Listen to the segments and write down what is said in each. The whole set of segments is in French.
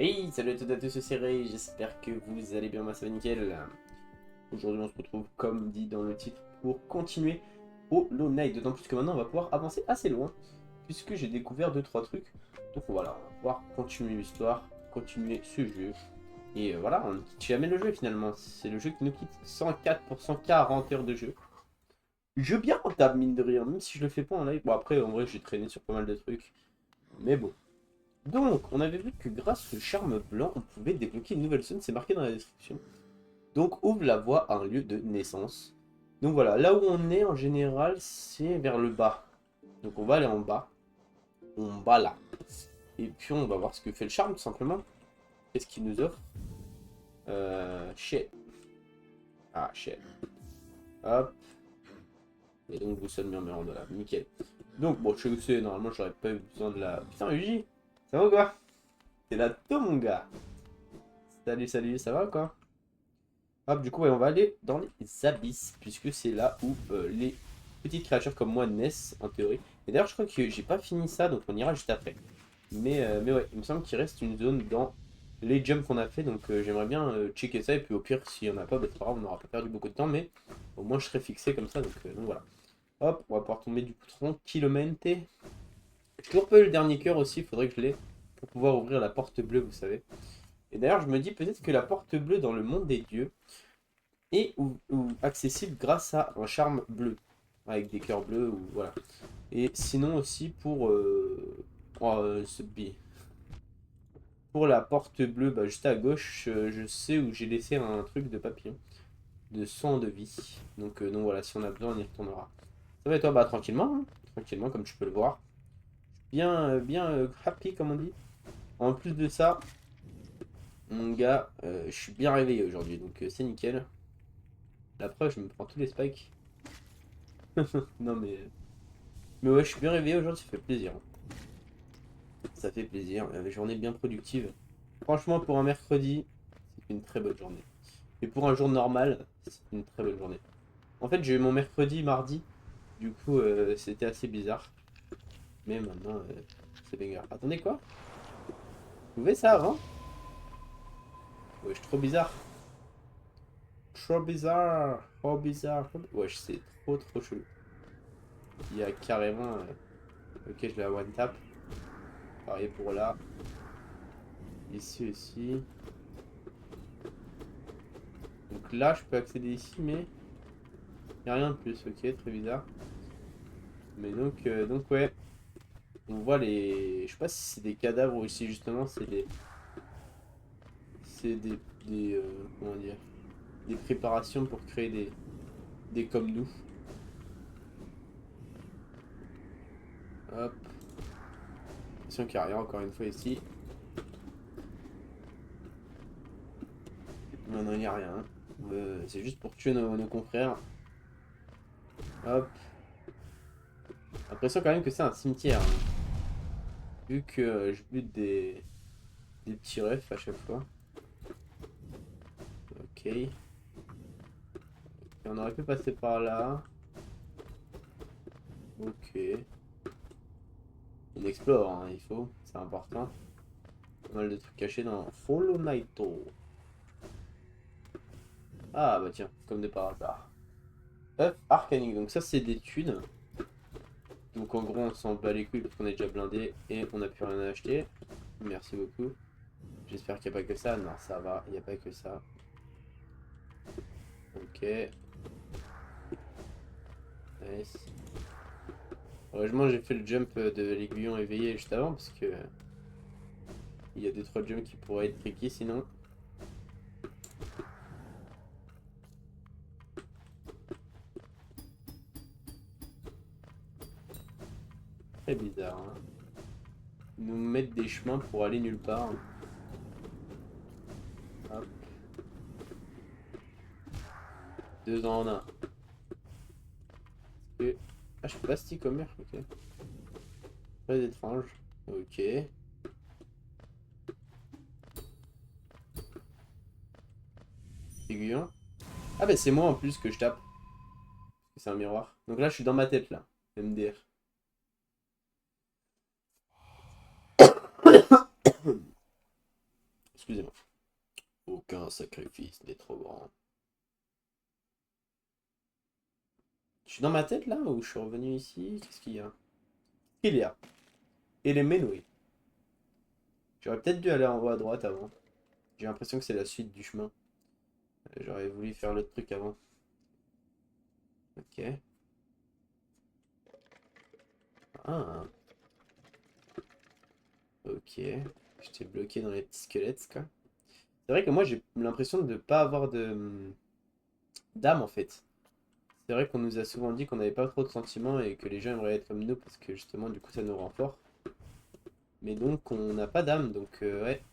Hey, salut à toutes et à tous, c'est Ray, j'espère que vous allez bien, moi ça va nickel. Aujourd'hui on se retrouve comme dit dans le titre pour continuer Hollow Knight, d'autant plus que maintenant on va pouvoir avancer assez loin, puisque j'ai découvert deux trois trucs. Donc voilà, on va pouvoir continuer l'histoire, continuer ce jeu, et voilà, on ne quitte jamais le jeu finalement. C'est le jeu qui nous quitte 104 pour 140 heures de jeu. Jeu bien rentable mine de rien, même si je le fais pas en live. Bon après en vrai j'ai traîné sur pas mal de trucs, mais bon. Donc, on avait vu que grâce au charme blanc, on pouvait débloquer une nouvelle zone, c'est marqué dans la description. Donc, ouvre la voie à un lieu de naissance. Donc voilà, là où on est en général, c'est vers le bas. Donc on va aller en bas. On va là. Et puis on va voir ce que fait le charme, tout simplement. Qu'est-ce qu'il nous offre Shit. Ah, shit. Hop. Et donc, vous sonne murmurant de là. Nickel. Donc, bon, je sais où c'est. Normalement, j'aurais pas eu besoin de la... Putain, Uji, ça va ou quoi? T'es là tôt, mon gars. Salut, salut, ça va ou quoi? Hop, du coup, ouais, on va aller dans les abysses, puisque c'est là où les petites créatures comme moi naissent, en théorie. Et d'ailleurs, je crois que j'ai pas fini ça, donc on ira juste après. Mais ouais, il me semble qu'il reste une zone dans les jumps qu'on a fait, donc j'aimerais bien checker ça, et puis au pire, s'il y en a pas, bah, c'est pas grave, on n'aura pas perdu beaucoup de temps, mais au moins je serai fixé comme ça, donc voilà. Hop, on va pouvoir tomber du coup tranquillement. J'ai toujours pas eu le dernier cœur aussi, il faudrait que je l'ai, pour pouvoir ouvrir la porte bleue, vous savez. Et d'ailleurs, je me dis peut-être que la porte bleue dans le monde des dieux, et ou accessible grâce à un charme bleu, avec des cœurs bleus, ou voilà. Et sinon aussi pour la porte bleue, bah, juste à gauche, je sais où j'ai laissé un truc de papillon, de sang de vie. Donc voilà, si on a besoin, on y retournera. Ça va et toi, bah tranquillement, hein. Tranquillement, comme tu peux le voir. Bien happy, comme on dit. En plus de ça, mon gars, je suis bien réveillé aujourd'hui, donc c'est nickel. La preuve, je me prends tous les spikes. Non mais ouais, je suis bien réveillé aujourd'hui, ça fait plaisir. Ça fait plaisir, une journée bien productive. Franchement, pour un mercredi, c'est une très bonne journée. Et pour un jour normal, c'est une très bonne journée. En fait, j'ai eu mon mercredi, mardi, du coup, c'était assez bizarre. Mais maintenant, c'est banger. Attendez, quoi? Vous pouvez ça avant? Ouais, je suis trop bizarre. Trop bizarre. Trop bizarre. Ouais, c'est trop chelou. Il y a carrément... Ok, je vais à one tap. Pareil pour là. Ici aussi. Donc là, je peux accéder ici, mais... Il n'y a rien de plus. Ok, très bizarre. Mais donc ouais. On voit les... Je sais pas si c'est des cadavres ou si justement c'est des... C'est comment dire... Des préparations pour créer des comme nous. Hop. Attention qu'il n'y a rien encore une fois ici. Non, il n'y a rien. C'est juste pour tuer nos confrères. Hop. L'impression quand même que c'est un cimetière, hein. Vu que je bute des petits refs à chaque fois. Ok. Et on aurait pu passer par là. Ok. On explore, hein, il faut. C'est important. Pas mal de trucs cachés dans Hollow Knight. Ah bah tiens, comme de par hasard. Œuf arcanique, donc ça c'est des thunes. Donc en gros on s'en bat les couilles parce qu'on est déjà blindé et on n'a plus rien à acheter. Merci beaucoup. J'espère qu'il n'y a pas que ça. Non, ça va, il n'y a pas que ça. Ok. Nice. Heureusement j'ai fait le jump de l'aiguillon éveillé juste avant parce que il y a 2-3 jumps qui pourraient être tricky sinon. Très bizarre, hein. Ils nous mettent des chemins pour aller nulle part. Hop. Deux en un. Et... Ah, je peux pas stick comme merde, ok. Très étrange. Ok. Aiguillon. Ah bah c'est moi en plus que je tape. C'est un miroir. Donc là je suis dans ma tête là. MDR. Aucun sacrifice n'est trop grand. Je suis dans ma tête là ou je suis revenu ici? Qu'est-ce qu'il y a? Il y a. Et les menoués. J'aurais peut-être dû aller en haut à droite avant. J'ai l'impression que c'est la suite du chemin. J'aurais voulu faire l'autre truc avant. Ok. Ah. Ok. J'étais bloqué dans les petits squelettes, quoi. C'est vrai que moi j'ai l'impression de ne pas avoir de d'âme en fait. C'est vrai qu'on nous a souvent dit qu'on n'avait pas trop de sentiments et que les gens aimeraient être comme nous parce que justement du coup ça nous rend fort. Mais donc on n'a pas d'âme donc ouais.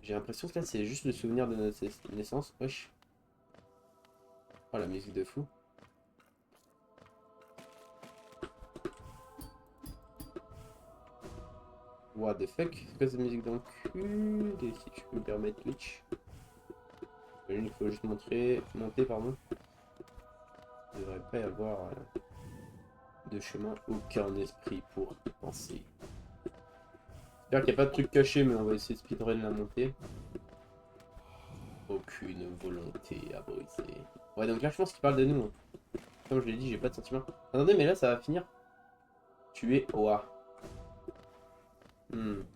J'ai l'impression que là c'est juste le souvenir de notre naissance. Wesh. Oh la musique de fou. What the fuck? C'est quoi cette musique dans le cul? Si tu peux me permettre Twitch. Il faut juste monter pardon. Il ne devrait pas y avoir de chemin, aucun esprit pour y penser. J'espère qu'il n'y a pas de truc caché, mais on va essayer de speedrun la montée. Aucune volonté à briser. Ouais, donc là, je pense qu'il parle de nous. Hein. Comme je l'ai dit, j'ai pas de sentiment. Attendez, mais là, ça va finir. Tu es Oa.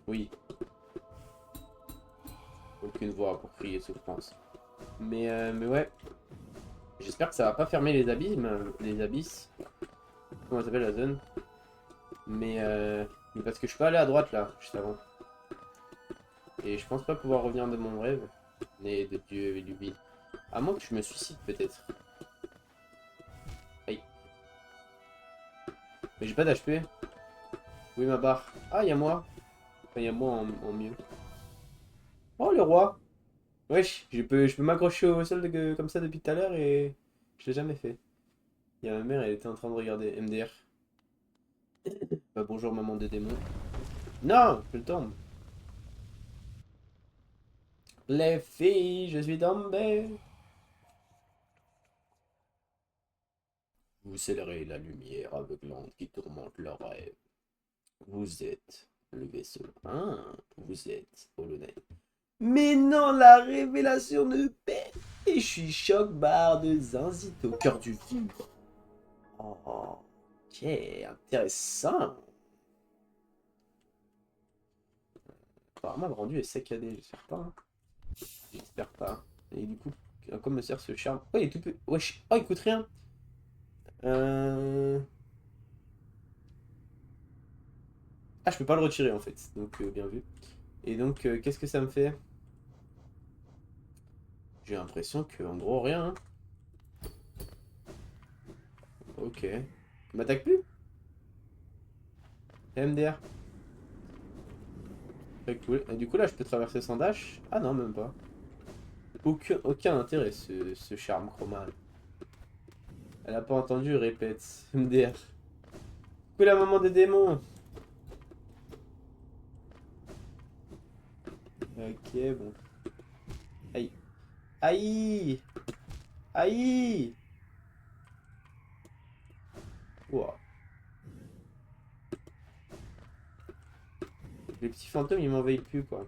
Oui. Aucune voix pour crier souffrance. Mais ouais. J'espère que ça va pas fermer les abysses. Comment ça s'appelle la zone? Mais parce que je peux aller à droite là, juste avant. Et je pense pas pouvoir revenir de mon rêve. Né de Dieu et du vide. À moins que je me suicide peut-être. Aïe. Mais j'ai pas d'HP. Où est ma barre? Ah, il y a moi. Enfin, il y a moi en mieux. Oh, le roi. Wesh, je peux m'accrocher au sol comme ça depuis tout à l'heure et je l'ai jamais fait. Il y a ma mère, elle était en train de regarder MDR. Bah, bonjour maman de démon. Non, je tombe. Les filles, je suis tombé. Vous scellérez la lumière aveuglante qui tourmente leurs rêves. Vous êtes le vaisseau. Ah, vous êtes Hollow. Mais non, la révélation de paix. Et je suis choc barre de Zinzit au cœur du vide. Oh, ok, intéressant. Apparemment, le rendu est saccadé, j'espère pas. Hein. J'espère pas. Et du coup, à quoi me sert ce charme? Oh, il est tout peu. Wesh. Oh, il coûte rien. Ah, je peux pas le retirer en fait. Donc, bien vu. Et donc, qu'est-ce que ça me fait? J'ai l'impression que, en gros, rien. Hein. Ok. Il m'attaque plus? MDR. Très cool. Et du coup, là, je peux traverser sans dash? Ah non, même pas. Aucun intérêt, ce charme chromal. Elle a pas entendu, répète. MDR. Coucou la maman des démons. Ok, bon. Aïe. Aïe. Aïe. Ouah. Les petits fantômes, ils m'envahissent plus, quoi.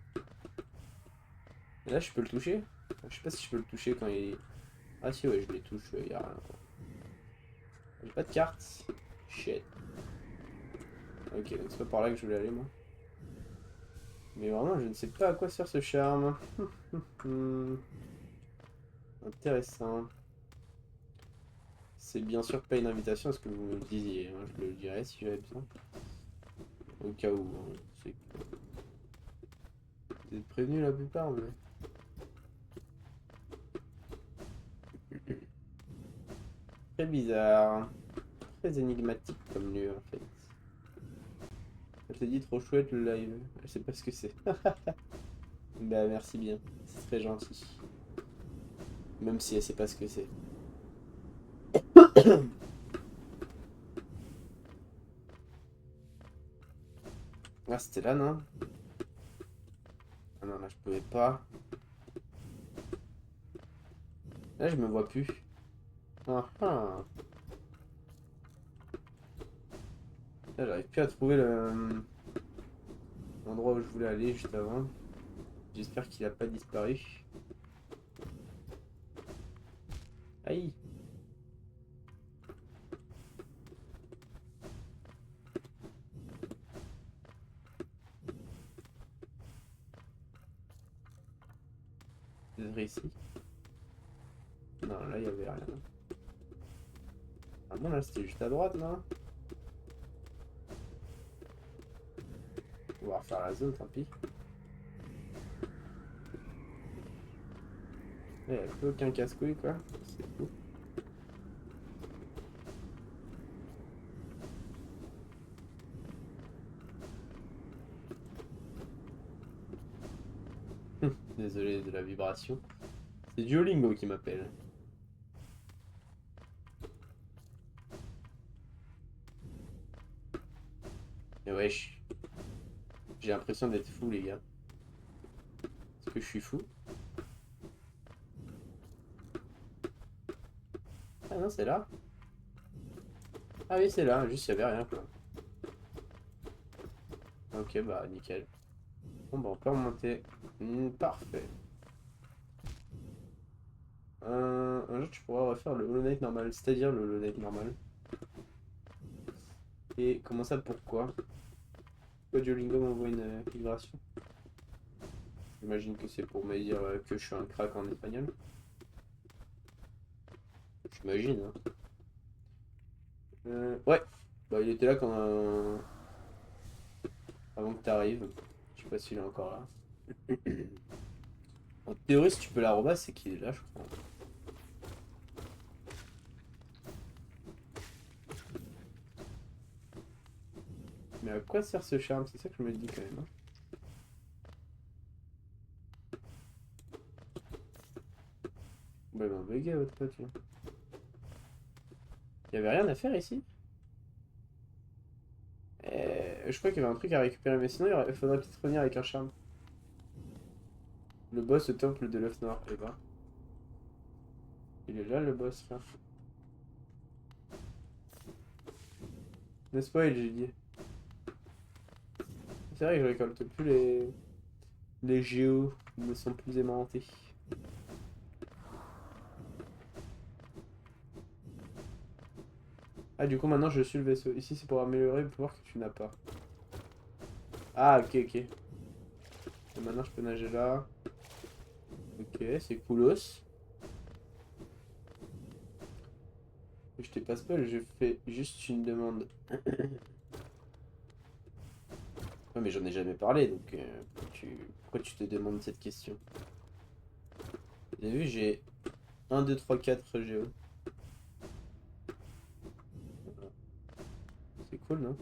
Et là, je peux le toucher? Je sais pas si je peux le toucher quand il... Ah si, ouais, je les touche, y a rien, quoi. J'ai pas de carte. Shit. Ok, donc c'est pas par là que je voulais aller, moi. Mais vraiment, je ne sais pas à quoi sert ce charme. Intéressant. C'est bien sûr pas une invitation à ce que vous me le disiez. Hein. Je le dirais si j'avais besoin. Au cas où. Hein. Vous êtes prévenus la plupart, mais... Très bizarre. Très énigmatique comme lieu, en fait. Elle te dit trop chouette le live. Je sais pas ce que c'est. Bah merci bien. C'est très gentil. Même si elle sait pas ce que c'est. Ah, c'était là, non? Ah non, là, je pouvais pas. Là, je me vois plus. Ah ah. Là, j'arrive plus à trouver l'endroit où je voulais aller juste avant. J'espère qu'il a pas disparu. Aïe. Peut-être ici. Non, là, il y avait rien. Ah bon, là, c'était juste à droite, non? On va refaire la zone, tant pis. Il n'y a plus aucun casse-couille, quoi. C'est fou. Désolé de la vibration. C'est Duolingo qui m'appelle. Et wesh. J'ai l'impression d'être fou, les gars. Est-ce que je suis fou? Ah non, c'est là. Ah oui, c'est là. Juste, il n'y avait rien, quoi. Ok, bah, nickel. Bon, bah, on peut remonter. Parfait. Un jour, tu pourras refaire le Hollow Knight normal. C'est-à-dire le Hollow Knight normal. Et comment ça, pourquoi? Pourquoi Duolingo m'envoie une vibration? J'imagine que c'est pour me dire que je suis un crack en espagnol. J'imagine, hein. Ouais. Bah, il était là quand, avant que t'arrives. Je sais pas s'il est encore là. En théorie, si tu peux l'arroba, c'est qu'il est là, je crois. Mais à quoi sert ce charme? C'est ça que je me dis quand même, hein. Bah, il m'a bugué votre pote, là. Y'avait rien à faire ici? Je crois qu'il y avait un truc à récupérer, mais sinon il faudrait peut-être revenir avec un charme. Le boss au temple de l'œuf noir, eh ben. Il est là le boss, frère. N'est-ce pas, j'ai dit. C'est vrai que je récolte plus les géos, ils me sont plus aimantés. Ah, du coup, maintenant je suis le vaisseau. Ici, c'est pour améliorer le pouvoir que tu n'as pas. Ah, ok, ok. Et maintenant, je peux nager là. Ok, c'est coolos. Je t'ai pas spoil, je fais juste une demande. Ouais, mais j'en ai jamais parlé, donc pourquoi tu te demandes cette question? Vous avez vu, j'ai 1, 2, 3, 4 géos. C'est cool, non?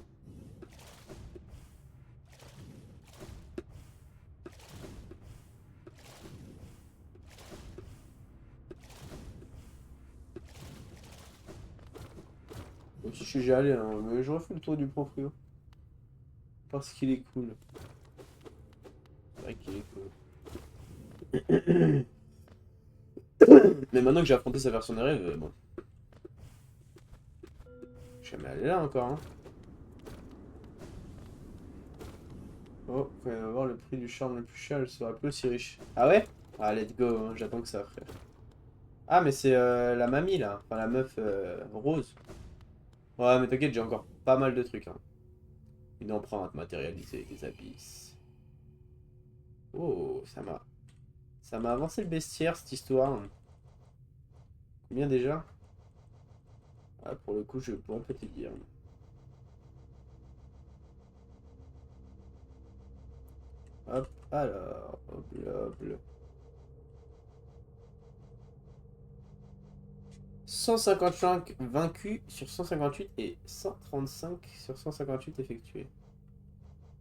Même si je suis déjà allé, hein, mais je refais le tour du proprio. Parce qu'il est cool. C'est vrai qu'il est cool. Mais maintenant que j'ai affronté sa version de rêve, bon. Je suis jamais allé là encore, hein. Oh, quand il va voir le prix du charme le plus cher, elle sera plus aussi riche. Ah ouais? Ah, let's go, hein, j'attends que ça, frère. Ah, mais c'est la mamie, là. Enfin, la meuf rose. Ouais, mais t'inquiète, j'ai encore pas mal de trucs, hein. Une empreinte matérialisée des abysses. Oh, ça m'a avancé le bestiaire, cette histoire. Combien déjà? Ah, pour le coup, je pourrais pas te dire. Hop, alors, hop là, hop là. 155 vaincus sur 158 et 135 sur 158 effectués.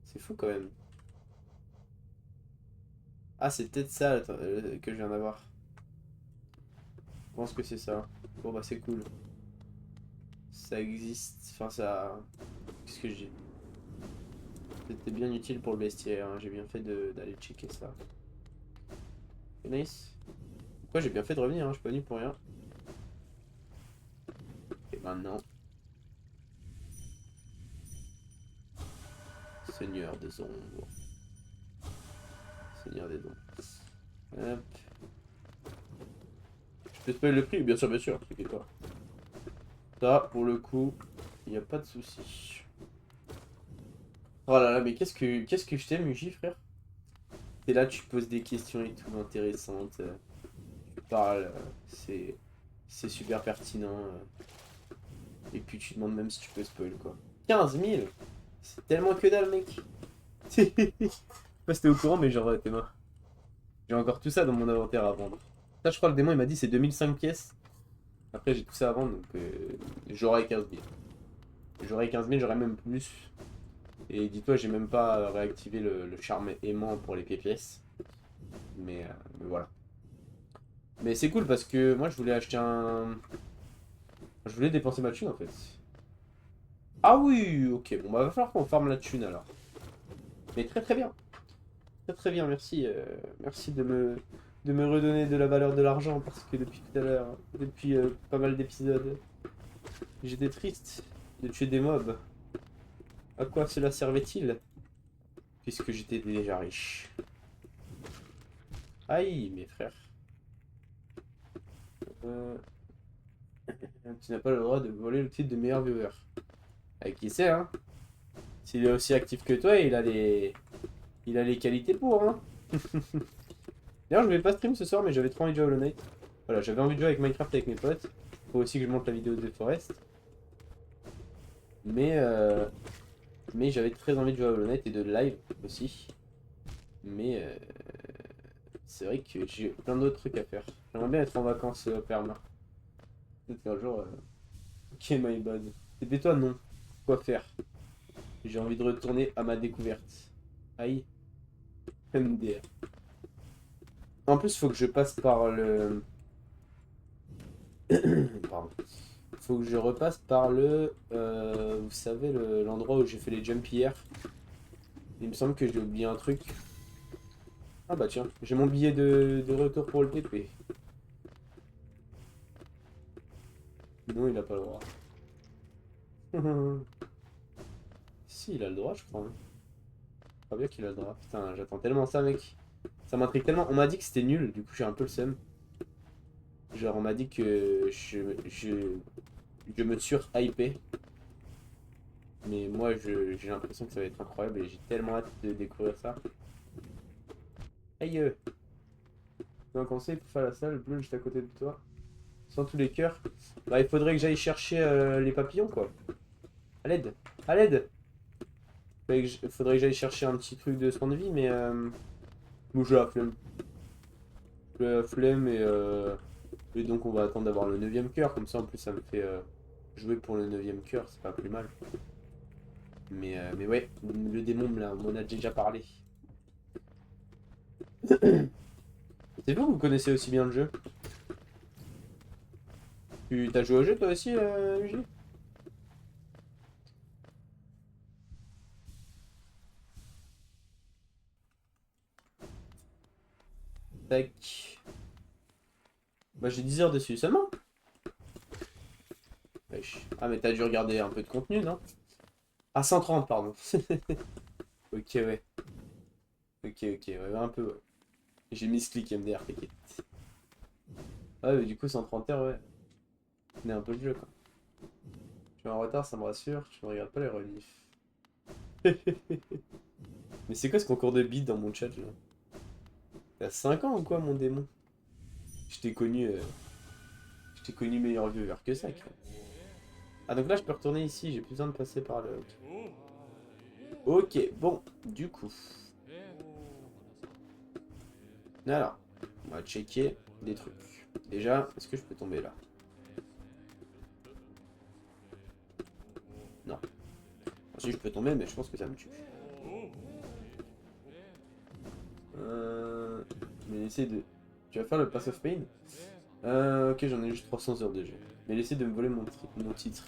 C'est fou quand même. Ah, c'est peut-être ça que je viens d'avoir. Je pense que c'est ça. Bon, bah, c'est cool. Ça existe. Enfin, ça. Qu'est-ce que je dis? C'était bien utile pour le bestiaire, hein. J'ai bien fait d'aller checker ça. C'est nice. Pourquoi j'ai bien fait de revenir, hein. Je suis pas venu pour rien. Et maintenant, Seigneur des ombres. Seigneur des ombres. Hop. peux spoiler le prix? Bien sûr, t'inquiète pas. Ça, pour le coup, il n'y a pas de souci. Oh là là, mais qu'est-ce que je t'aime, Uji, frère? Et là, tu poses des questions et tout intéressantes. Tu parles, c'est super pertinent. Et puis tu demandes même si tu peux spoil, quoi. 15 000. C'est tellement que dalle, mec. Je sais pas si t'es au courant, mais genre, t'es mort. J'ai encore tout ça dans mon inventaire à vendre. Ça, je crois, le démon, il m'a dit c'est 2005 pièces. Après, j'ai tout ça à vendre, donc j'aurai 15 000. J'aurai 15 000, j'aurai même plus. Et dis-toi, j'ai même pas réactivé le charme aimant pour les pièces. Mais voilà. Mais c'est cool parce que moi, je voulais acheter un... Je voulais dépenser ma thune, en fait. Ah oui, ok. Bon, bah, va falloir qu'on farme la thune, alors. Mais très très bien. Très très bien, merci. Merci de me redonner de la valeur de l'argent parce que depuis tout à l'heure, depuis pas mal d'épisodes, j'étais triste de tuer des mobs. À quoi cela servait-il? Puisque j'étais déjà riche. Aïe, mes frères. Euh, Tu n'as pas le droit de voler le titre de meilleur viewer. Avec qui c'est, hein? S'il est aussi actif que toi, il a les qualités pour, hein? D'ailleurs, je vais pas stream ce soir, mais j'avais trop envie de jouer à Hollow Knight. Voilà, j'avais envie de jouer avec Minecraft avec mes potes. Faut aussi que je monte la vidéo de Forest. Mais, euh, mais j'avais très envie de jouer à Hollow Knight et de live aussi. Mais c'est vrai que j'ai plein d'autres trucs à faire. J'aimerais bien être en vacances perma. Peut-être un jour. Ok, my bad. Tais-toi, non. Quoi faire? J'ai envie de retourner à ma découverte. Aïe. MDR. En plus, faut que je passe par le. Pardon. Faut que je repasse par le. Vous savez, l'endroit où j'ai fait les jumps hier. Il me semble que j'ai oublié un truc. Ah bah tiens, j'ai mon billet de retour pour le TP. Non, il a pas le droit. Si, il a le droit, je crois, hein. Pas bien qu'il a le droit. Putain, j'attends tellement ça, mec. Ça m'intrigue tellement. On m'a dit que c'était nul, du coup j'ai un peu le seum. Genre, on m'a dit que je me sur-hypé. Mais moi, j'ai l'impression que ça va être incroyable et j'ai tellement hâte de découvrir ça. Aïe! Tu as un conseil pour faire la salle bleue juste à côté de toi? Sans tous les cœurs. Bah, il faudrait que j'aille chercher les papillons, quoi. À l'aide! À l'aide! Faudrait que j'aille chercher un petit truc de soin de vie, mais bon, j'ai la flemme. J'ai la flemme et donc on va attendre d'avoir le 9ème cœur. Comme ça, en plus, ça me fait jouer pour le 9ème cœur, c'est pas plus mal. Mais ouais, le démon, là, on en a déjà parlé. C'est vous connaissez aussi bien le jeu? Tu t'as joué au jeu toi aussi, UG? Tac. Bah j'ai 10 heures dessus seulement. Wesh. Ah mais t'as dû regarder un peu de contenu, non? Ah 130 pardon. Ok ouais. Ok, ouais, un peu ouais. J'ai mis ce clic MDR, t'inquiète. Ah mais du coup 130 heures ouais. On est un peu le jeu quoi. Je suis en retard, ça me rassure, je ne regarde pas les reliefs. Mais c'est quoi ce concours de beat dans mon chat là? T'as 5 ans ou quoi mon démon? Je t'ai connu. Je t'ai connu meilleur viewer que ça, quoi. Ah donc là je peux retourner ici, j'ai plus besoin de passer par le... Ok, bon, du coup. Alors, on va checker des trucs. Déjà, est-ce que je peux tomber là? Non. Si je peux tomber, mais je pense que ça me tue. Mais laissez de... Tu vas faire le Pass of Pain? Ok, j'en ai juste 300 heures de jeu. Mais laissez de me voler mon titre.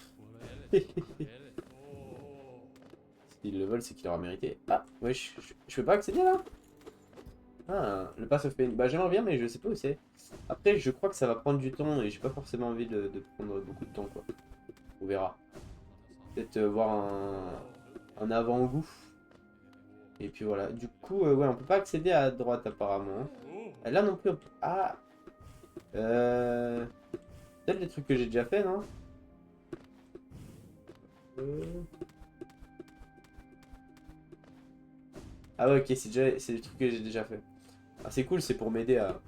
S'il le vole, c'est qu'il aura mérité. Ah, ouais, je peux pas accéder là? Ah, le Pass of Pain. Bah j'aimerais bien, mais je sais pas où c'est. Après, je crois que ça va prendre du temps et j'ai pas forcément envie de prendre beaucoup de temps, quoi. On verra. Peut-être voir un avant-goût. Et puis voilà. Du coup, ouais, on peut pas accéder à droite apparemment. Là non plus, on peut... Ah! Peut-être les trucs que j'ai déjà fait, non? Euh, Ah ouais, ok, c'est des trucs que j'ai déjà fait. Ah, c'est cool, c'est pour m'aider à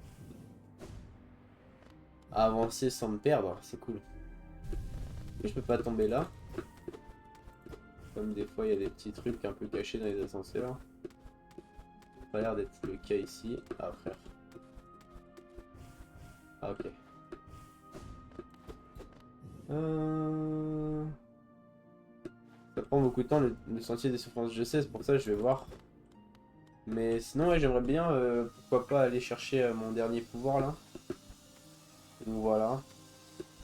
avancer sans me perdre, c'est cool. Et je peux pas tomber là. Comme des fois, il y a des petits trucs un peu cachés dans les ascenseurs. Ça a pas l'air d'être le cas ici. Ah, frère. Ah, ok. Euh... Ça prend beaucoup de temps, le sentier des souffrances, je sais, c'est pour ça que je vais voir. Mais sinon, ouais, j'aimerais bien, pourquoi pas, aller chercher mon dernier pouvoir, là. Donc voilà.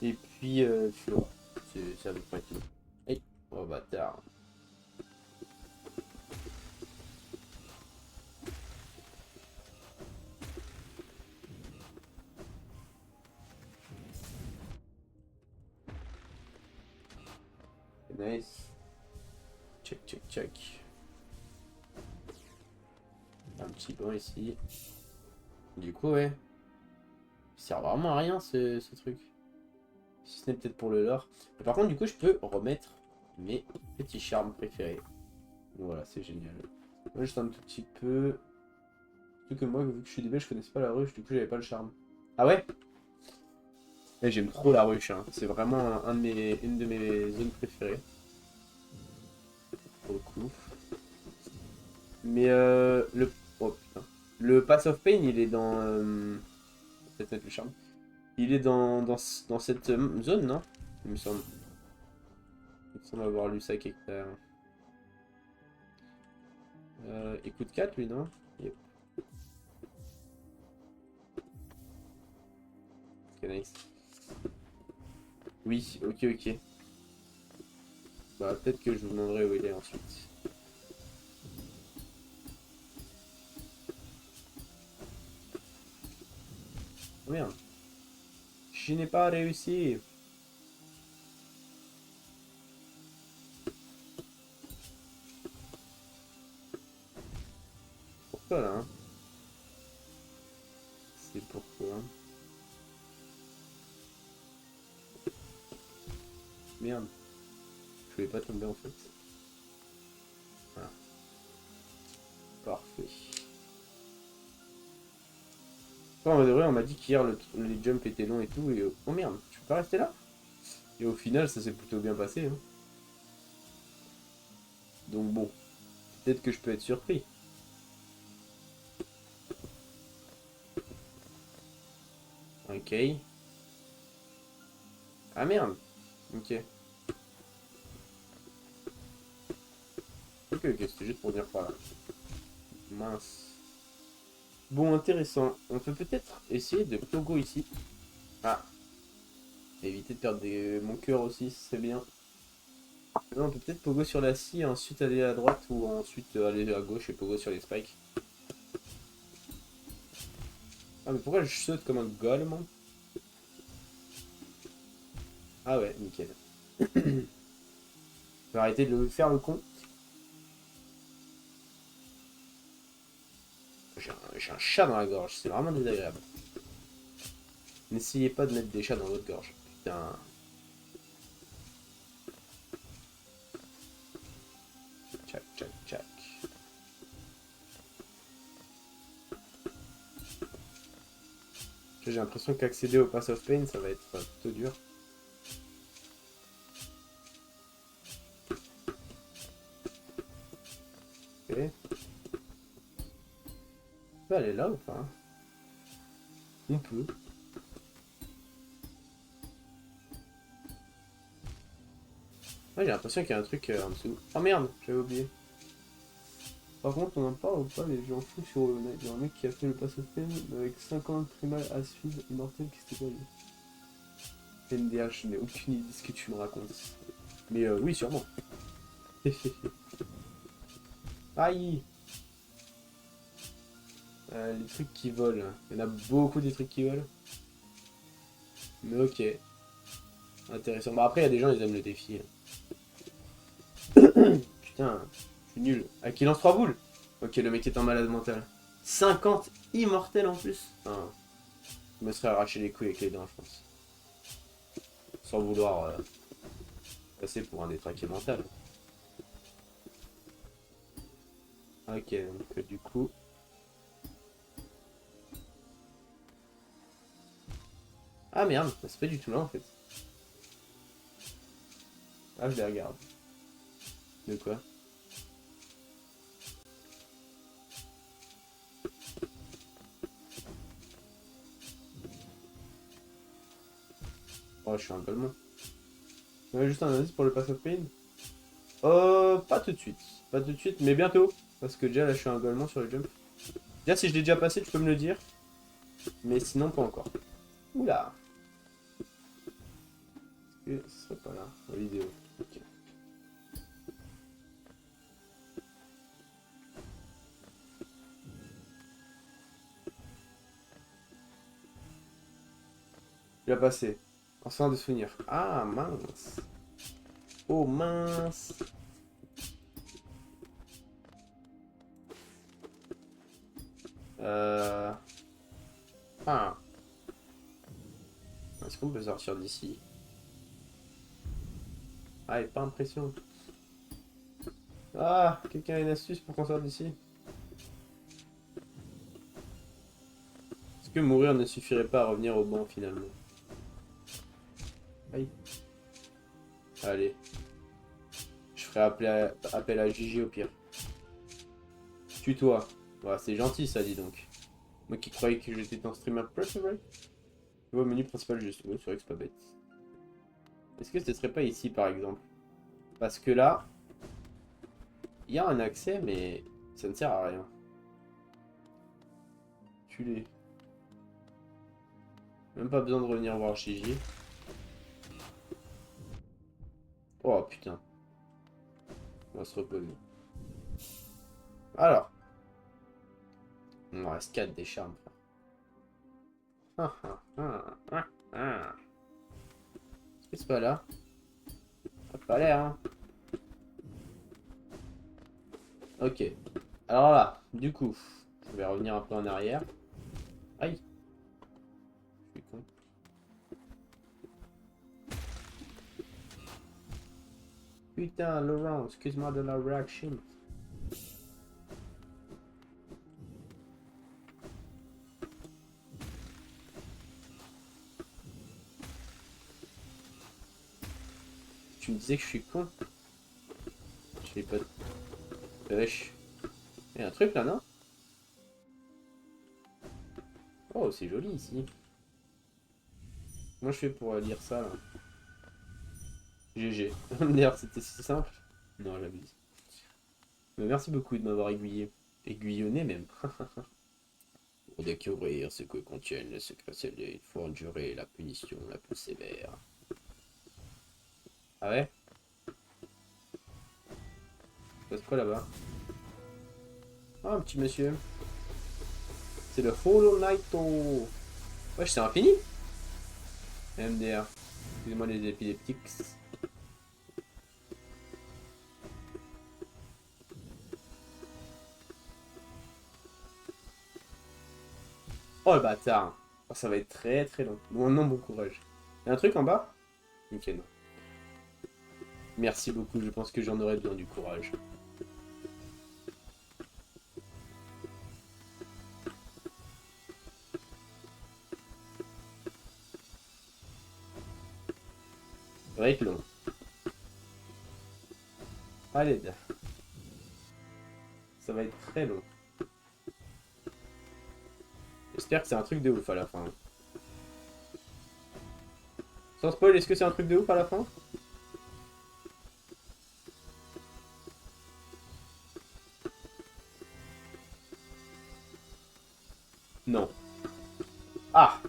Et puis voilà. C'est à peu près tout. Hey, oh bâtard. Nice. Check, check, check. Un petit banc ici. Du coup, ouais. Il sert vraiment à rien ce truc. Si ce n'est peut-être pour le lore. Mais par contre, du coup, je peux remettre mes petits charmes préférés. Voilà, c'est génial. Moi, juste un tout petit peu. Surtout que moi, vu que je suis DB, je connaissais pas la ruche, du coup, j'avais pas le charme. Ah ouais? Et j'aime trop la ruche, hein. C'est vraiment une de mes zones préférées. Pour le coup. Mais le. Oh putain. Le Pass of Pain, il est dans. Peut-être mettre le charme. Il est dans cette zone, non? Il me semble. Il me semble avoir lu ça quelque part. Écoute 4, lui, non? Yep. Ok, nice. Oui, ok, ok. Bah, peut-être que je vous demanderai où il est ensuite. Oh merde. Je n'ai pas réussi. Pourquoi là, hein? C'est pourquoi. Merde. Je voulais pas tomber en fait. Voilà. Parfait. En vrai, on m'a dit qu'hier les jumps étaient longs et tout. Et oh merde, tu peux pas rester là? Et au final, ça s'est plutôt bien passé, hein. Donc bon, peut-être que je peux être surpris. Ok. Ah merde. Ok. Ok, ok, c'était juste pour dire par là. Mince. Bon, intéressant. On peut peut-être essayer de pogo ici. Ah, éviter de perdre mon cœur aussi, c'est bien. Là, on peut peut-être pogo sur la scie, ensuite aller à droite ou ensuite aller à gauche et pogo sur les spikes. Ah, mais pourquoi je saute comme un golem? Ah ouais, nickel. Je vais arrêter de le faire le con. J'ai un chat dans la gorge, c'est vraiment désagréable. N'essayez pas de mettre des chats dans votre gorge. Putain. Tchac, tchac, tchac. J'ai l'impression qu'accéder au Pass of Pain, ça va être plutôt dur. Ok. On peut aller là ou pas? On peut. Ouais, j'ai l'impression qu'il y a un truc en dessous. Oh merde, j'avais oublié. Par contre, on en parle ou pas, les gens fous sur il y a un mec qui a fait le Pass of Pain avec 50 primal à suivre immortel qui s'était pas vu. NDH, je n'ai aucune idée de ce que tu me racontes. Mais oui, sûrement. Aïe! Les trucs qui volent. Il y en a beaucoup des trucs qui volent. Mais ok. Intéressant. Bon, après, il y a des gens, ils aiment le défi. Putain, je suis nul. À qui lance 3 boules? Ok, le mec est en malade mental. 50 immortels en plus. Enfin, Je me serais arraché les couilles avec les dents, je pense. Sans vouloir passer pour un détraqué mental. Ok, donc du coup... Ah merde, c'est pas du tout là en fait. Ah, je les regarde. De quoi? Oh, je suis un golemon. Juste un indice pour le pass of pain? Pas tout de suite. Pas tout de suite, mais bientôt. Parce que déjà là, je suis un golemon sur le jump. Déjà, si je l'ai déjà passé, tu peux me le dire. Mais sinon, pas encore. Oula! Est-ce que ce serait pas là? La vidéo. Ok. Il a passé. Enfin de souvenir. Ah mince. Oh mince. Euh... Ah. Est-ce qu'on peut sortir d'ici? Ah, il pas impression. Ah, quelqu'un a une astuce pour qu'on sorte d'ici? Est-ce que mourir ne suffirait pas à revenir au banc finalement? Aïe. Allez. Je ferai appel à Gigi au pire. Tue-toi. Ouais, c'est gentil ça, dis donc. Moi qui croyais que j'étais ton streamer préféré. Tu vois, au menu principal juste. Oui, c'est vrai que c'est pas bête. Est-ce que ce serait pas ici par exemple? Parce que là, il y a un accès, mais ça ne sert à rien. Tue-les. Même pas besoin de revenir voir Gigi. Oh putain. On va se reposer. Alors. Il me reste 4 des charmes, frère. Est-ce que c'est pas là? Ça a pas l'air, hein. Ok. Alors là, du coup, je vais revenir un peu en arrière. Aïe. Je suis con. Putain, Laurent, excuse-moi de la réaction. Tu me disais que je suis con? Je sais pas. Wesh. Il y a un truc là, non? Oh, c'est joli ici. Comment je fais pour lire ça là? GG. D'ailleurs, c'était si simple. Non, j'abuse. Mais merci beaucoup de m'avoir aiguillé. Aiguillonné même. Pour découvrir ce que contiennent les secrets scellés, il faut endurer la punition la plus sévère. Ah ouais? Ça passe quoi là-bas? Ah, un petit monsieur. C'est le Hollow Knight. Wesh, c'est infini? MDR. Excusez-moi les épileptiques. Oh le bâtard. Oh, ça va être très très long. Bon, non, bon courage. Y'a un truc en bas? Nickel. Merci beaucoup, je pense que j'en aurais besoin du courage. Ça va être long. Allez, ça va être très long. J'espère que c'est un truc de ouf à la fin. Sans spoil, est-ce que c'est un truc de ouf à la fin? Non. Ah!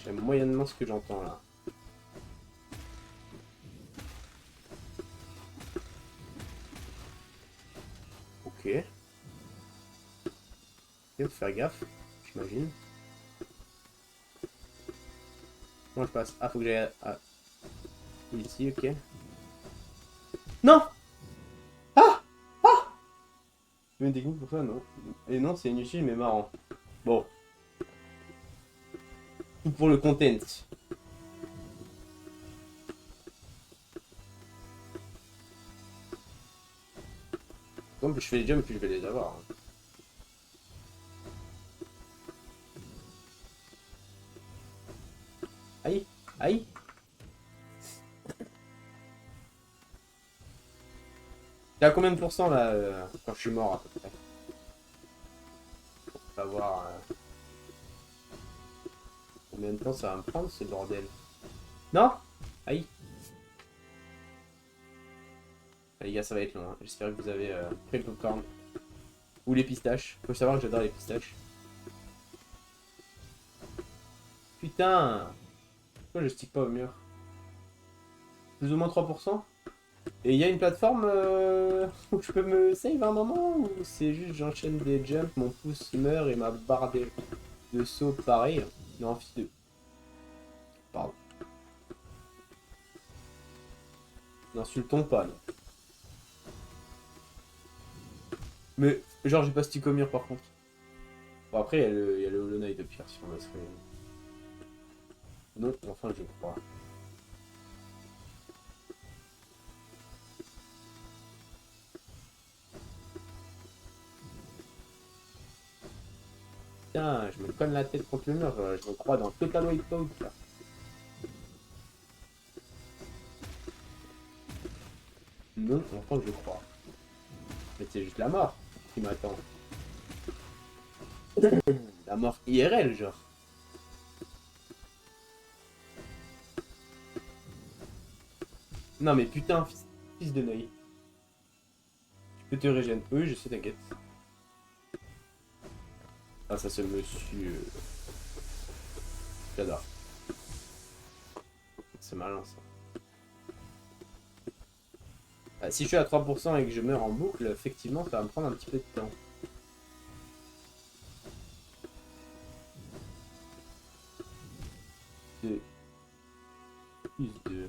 J'aime moyennement ce que j'entends là. Ok. Il faut faire gaffe, j'imagine. Comment je passe? Ah, faut que j'aille ici, ok. Non! Ah! Ah! Tu me dégoûtes pour ça, non? Et non, c'est inutile, mais marrant. pour le content. Comme je fais les jumps, puis je vais les avoir. Aïe, aïe. T'es à combien de pourcents là quand je suis mort à peu près? Pour savoir combien de temps ça va me prendre ce bordel. Non? Aïe. Ah, les gars, ça va être long. Hein. J'espère que vous avez pris le popcorn. Ou les pistaches. Faut savoir que j'adore les pistaches. Putain! Pourquoi je stick pas au mur? Plus ou moins 3%? Et il y a une plateforme où je peux me save un moment? Ou c'est juste j'enchaîne des jumps, mon pouce meurt et ma barre de saut pareil? Non, fils de... Pardon. N'insultons pas, non. Mais, genre, j'ai pas stick au mur par contre. Bon, après, il y a le Hollow Knight de pire si on va se faire... Non, enfin, je crois. Putain, je me cogne la tête contre le mur, je me crois dans Total Wipeout là. Non, enfin, je crois. Mais c'est juste la mort qui m'attend. La mort IRL, genre. Non mais putain, fils de Neuil. Tu peux te régénérer. Oui, je sais, t'inquiète. Ah, ça c'est monsieur... J'adore. C'est malin ça. Ah, si je suis à 3% et que je meurs en boucle, effectivement, ça va me prendre un petit peu de temps. Plus de...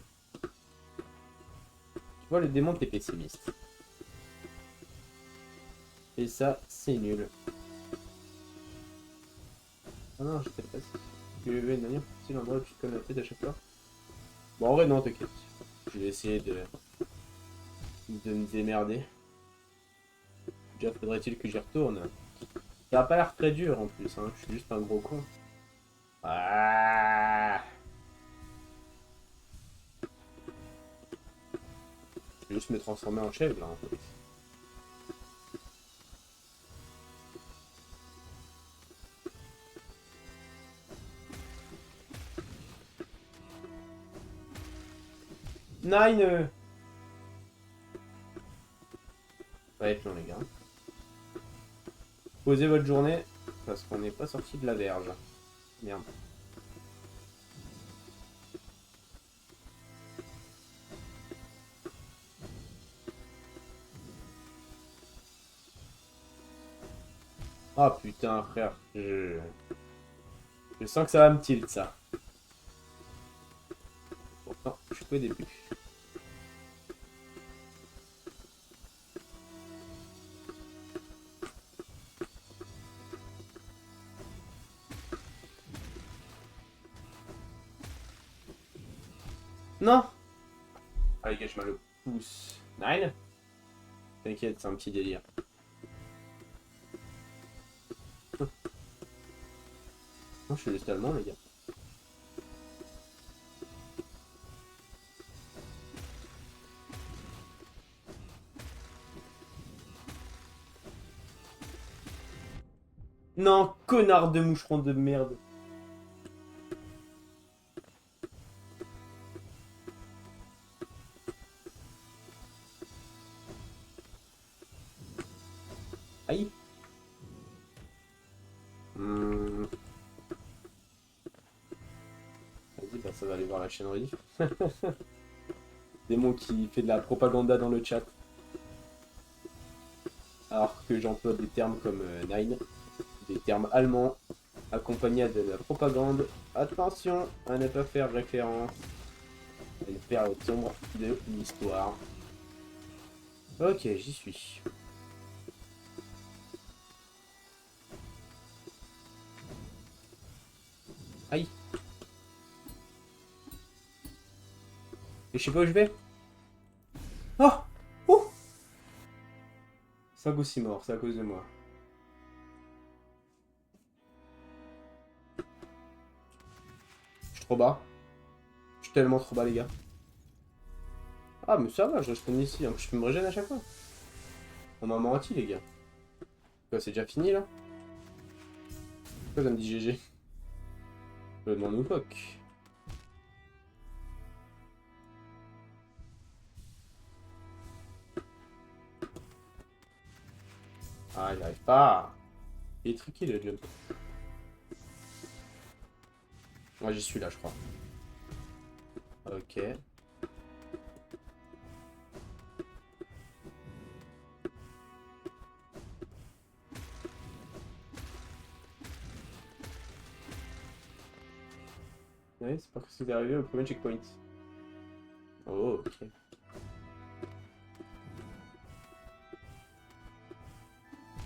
Tu vois, le démon, t'es pessimiste. Et ça, c'est nul. Ah non, je sais pas si tu veux une manière c'est l'endroit où tu te colles la tête à chaque fois. Bon, en vrai, non, t'inquiète. Je vais essayer de me démerder. Déjà, faudrait-il que j'y retourne. Ça a pas l'air très dur en plus, hein. Je suis juste un gros con. Ah, je vais juste me transformer en chèvre là en fait. Nine! Ça va être long les gars. Posez votre journée parce qu'on n'est pas sorti de la verge. Merde. Ah putain frère, je sens que ça va me tilt ça. Pourtant, je suis qu'au début. Non! Allez gâche mal le pouce. Nine? T'inquiète, c'est un petit délire. Non, je suis juste allemand les gars. Non, connard de moucheron de merde. Aïe. Vas-y, bah ça va aller voir la chaîne rediff. Démon qui fait de la propaganda dans le chat. Alors que j'emploie des termes comme Nine, des termes allemands, accompagnés de la propagande. Attention à ne pas faire référence à une période sombre de l'histoire. Ok, j'y suis. Aïe. Et je sais pas où je vais. Oh! Ouh! 5 ou 6 morts, c'est à cause de moi. Je suis trop bas. Je suis tellement trop bas, les gars. Ah, mais ça va, je respawn ici. En plus, je peux me régénérer à chaque fois. On m'a menti, les gars. Quoi, c'est déjà fini, là? Pourquoi ça me dit GG? Je demande où fuck. Ah, j'y arrive pas. Il est tricky, le jump. Moi, j'y suis là, je crois. Ok. Ouais, c'est parce que c'est arrivé au premier checkpoint. Oh, ok.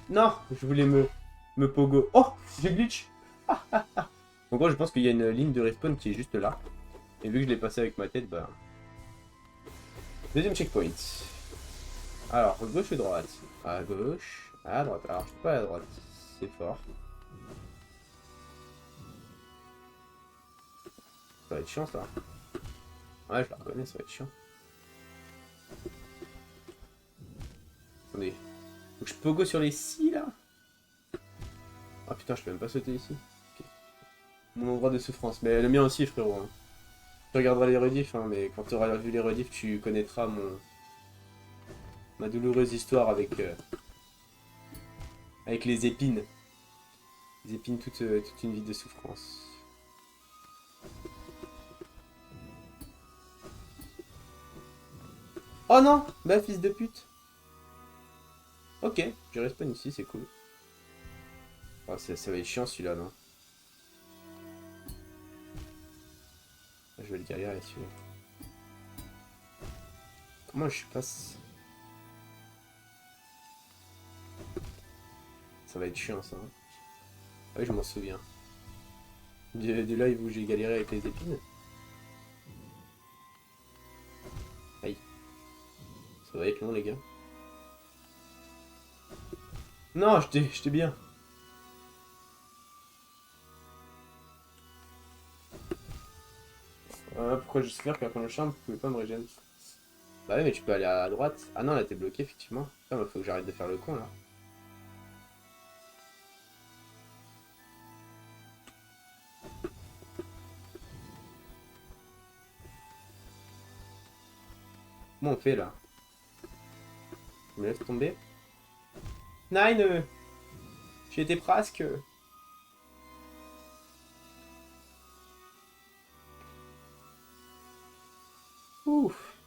Non, je voulais me pogo. Oh, j'ai glitch. En gros, je pense qu'il y a une ligne de respawn qui est juste là. Et vu que je l'ai passé avec ma tête, bah... Deuxième checkpoint. Alors, gauche ou droite? À gauche, à droite. Alors, je peux pas à droite. C'est fort. Ça va être chiant, ça. Ouais, je la reconnais, ça va être chiant. Attendez. Faut que je pogo sur les scies, là? Ah putain, je peux même pas sauter ici. Okay. Mon endroit de souffrance. Mais le mien aussi, frérot. Hein. Tu regarderas les rediffs, hein, mais quand tu auras vu les rediffs, tu connaîtras ma douloureuse histoire avec les épines. Les épines, toute une vie de souffrance. Oh non! Bah, fils de pute! Ok, je respawn ici, c'est cool. Oh, ça va être chiant celui-là, non? Je vais le galérer celui-là. Comment je passe? Ça va être chiant ça. Hein. Ah oui, je m'en souviens. Du live où j'ai galéré avec les épines. Aïe. Ça va être long, les gars. Non, j'étais bien. Pourquoi j'espère qu'après le charme, vous pouvez pas me régénérer? Bah ouais, mais tu peux aller à droite. Ah non, là t'es bloqué, effectivement. Putain, bah, faut que j'arrête de faire le con, là. Comment on fait, là? Je me laisse tomber. Nine! J'y étais presque. Ouf.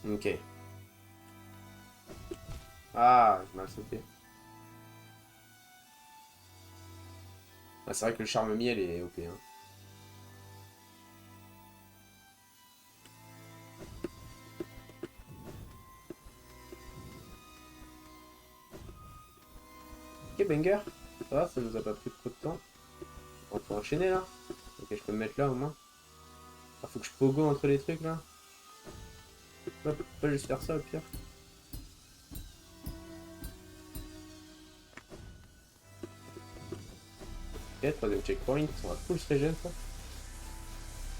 Ok. Ah, j'ai mal sauté. Ah, c'est vrai que le charme miel est OP, hein. Ok, banger. Ça nous a pas pris trop de temps. On peut enchaîner, là. Ok, je peux me mettre là, au moins. Ah, faut que je pogo entre les trucs, là. Pas juste faire ça, au pire. Ok, troisième checkpoint. On va full se régène, ça.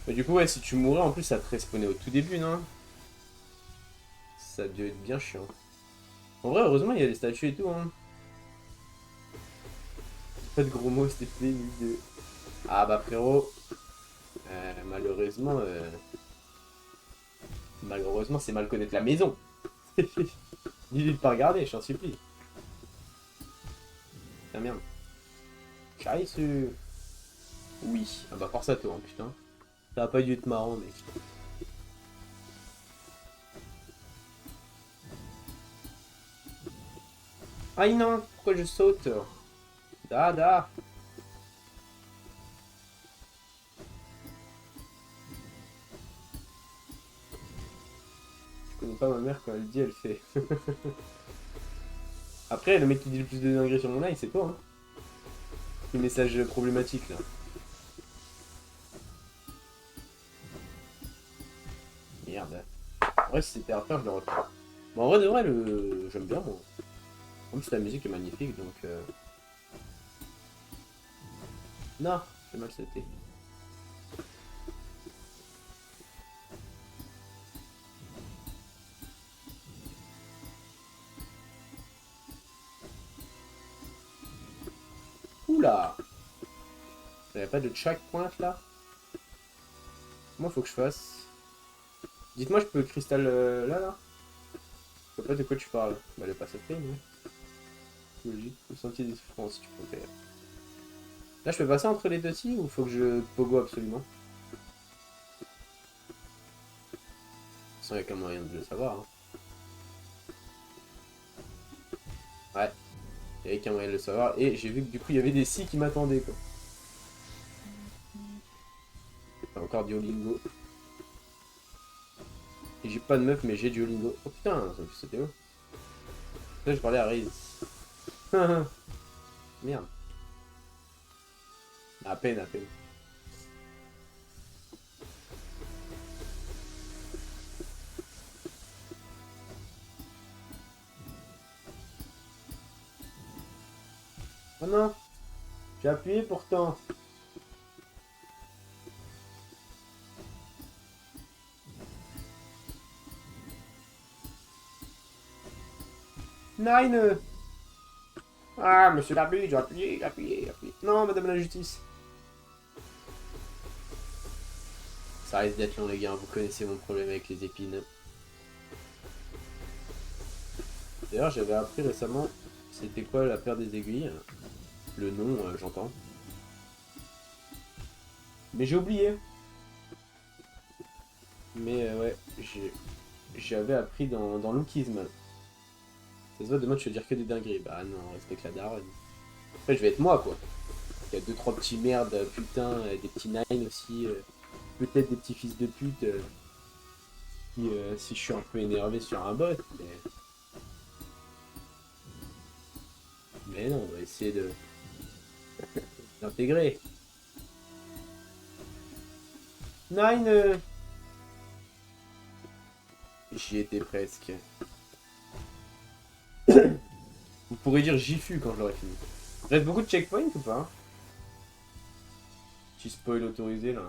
Mais du coup, ouais, si tu mourais, en plus, ça te respawnait au tout début, non? Ça a dû être bien chiant. En vrai, heureusement, il y a les statues et tout, hein. Pas de gros mots, s'il te plaît, de... Ah bah, frérot. Malheureusement, malheureusement, c'est mal connaître la maison. Dis-lui de pas regarder, je t'en supplie. Ah merde. J'arrive sur... Oui. Ah bah, force à toi, hein, putain. Ça a pas dû être marrant, mec. Aïe non, pourquoi je saute? Dada. Je connais pas ma mère quand elle dit, elle fait. Après, le mec qui dit le plus de dingueries sur mon live, c'est toi, hein. Le message problématique, là. Merde. En vrai, si c'était à refaire, je le referais. Bon, en vrai, de vrai, j'aime bien, moi. En plus, la musique est magnifique, donc... Non, j'ai mal sauté. Oula! J'avais pas de checkpoint, là? Comment faut que je fasse? Dites-moi, je peux cristal là? Je sais pas de quoi tu parles. Bah, le passage non? Logique, le sentier des souffrances, si tu préfères. Là, je peux passer entre les deux si ou faut que je pogo absolument? De toute façon, il y a qu'un moyen de le savoir. Hein. Ouais, il y avait qu'un moyen de le savoir. Et j'ai vu que du coup, il y avait des si qui m'attendaient, quoi. Enfin, encore Duolingo. Et j'ai pas de meuf, mais j'ai Duolingo. Oh putain, ça me fait sauter où? Là, je parlais à Riz. Merde. À peine, à peine. Oh non, j'ai appuyé pourtant. Nine. Ah, monsieur l'arbitre, j'ai appuyé. Non, madame la justice. Ça risque d'être long, les gars, vous connaissez mon problème avec les épines. D'ailleurs, j'avais appris récemment, c'était quoi la paire des aiguilles. Le nom, j'entends. Mais j'ai oublié. Mais ouais, j'avais appris dans Lookism. Ça se voit, demain tu vas dire que des dingueries. Bah non, respecte la daronne. Après, je vais être moi, quoi. Il y a 2-3 petits merdes, putain, des petits nines aussi. Peut-être des petits fils de pute. Si je suis un peu énervé sur un bot. Mais non, on va essayer d'intégrer. Nine J'y étais presque. Vous pourrez dire j'y fus quand je l'aurai fini. Reste beaucoup de checkpoints ou pas? Petit spoil autorisé là.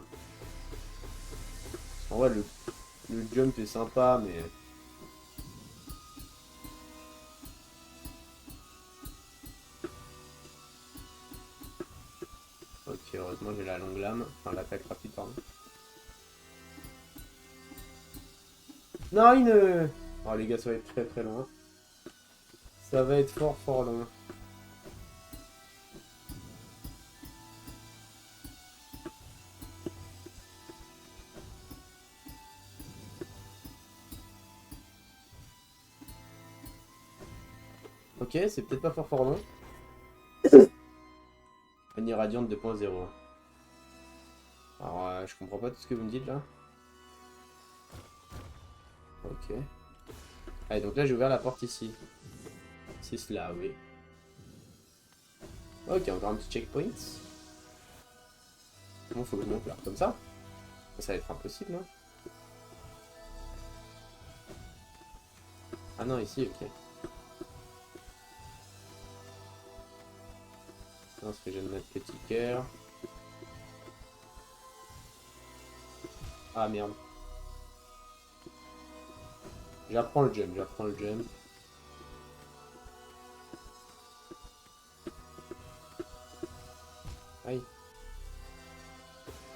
En vrai, le jump est sympa, mais. Ok, heureusement j'ai la longue lame. Enfin, l'attaque rapide, pardon. Nine Oh les gars, ça va être très très loin. Ça va être fort fort loin. Ok, c'est peut-être pas fort fort loin. Panier radiante 2.0. Alors, je comprends pas tout ce que vous me dites là. Ok. Allez, donc là j'ai ouvert la porte ici. C'est cela, oui. Ok, encore un petit checkpoint. Bon, faut que je monte là, comme ça. Ça va être impossible, non? Ah non, ici, ok. Non, ce que je viens de mettre petit cœur. Ah merde. J'apprends le jump, j'apprends le jump. Aïe.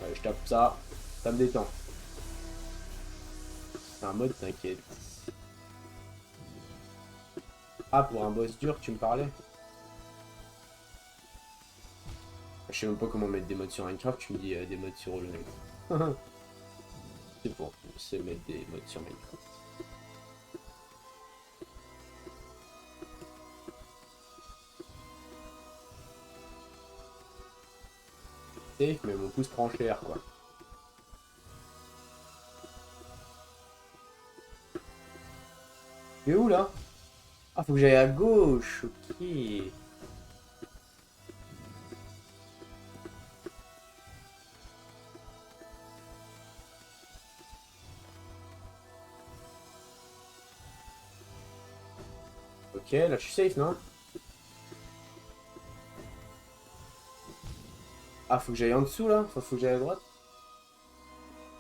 Ouais, je tape ça, ça me détend. C'est un mode, t'inquiète. Ah, pour un boss dur, tu me parlais? Je sais même pas comment mettre des modes sur Minecraft, tu me dis des modes sur Hollow Knight. C'est bon, on sait mettre des modes sur Minecraft. Safe, mais mon pouce prend cher, quoi. Il est où, là? Ah, faut que j'aille à gauche, ok. Ok, là je suis safe, non? Ah, faut que j'aille en dessous là? Enfin, faut que j'aille à droite?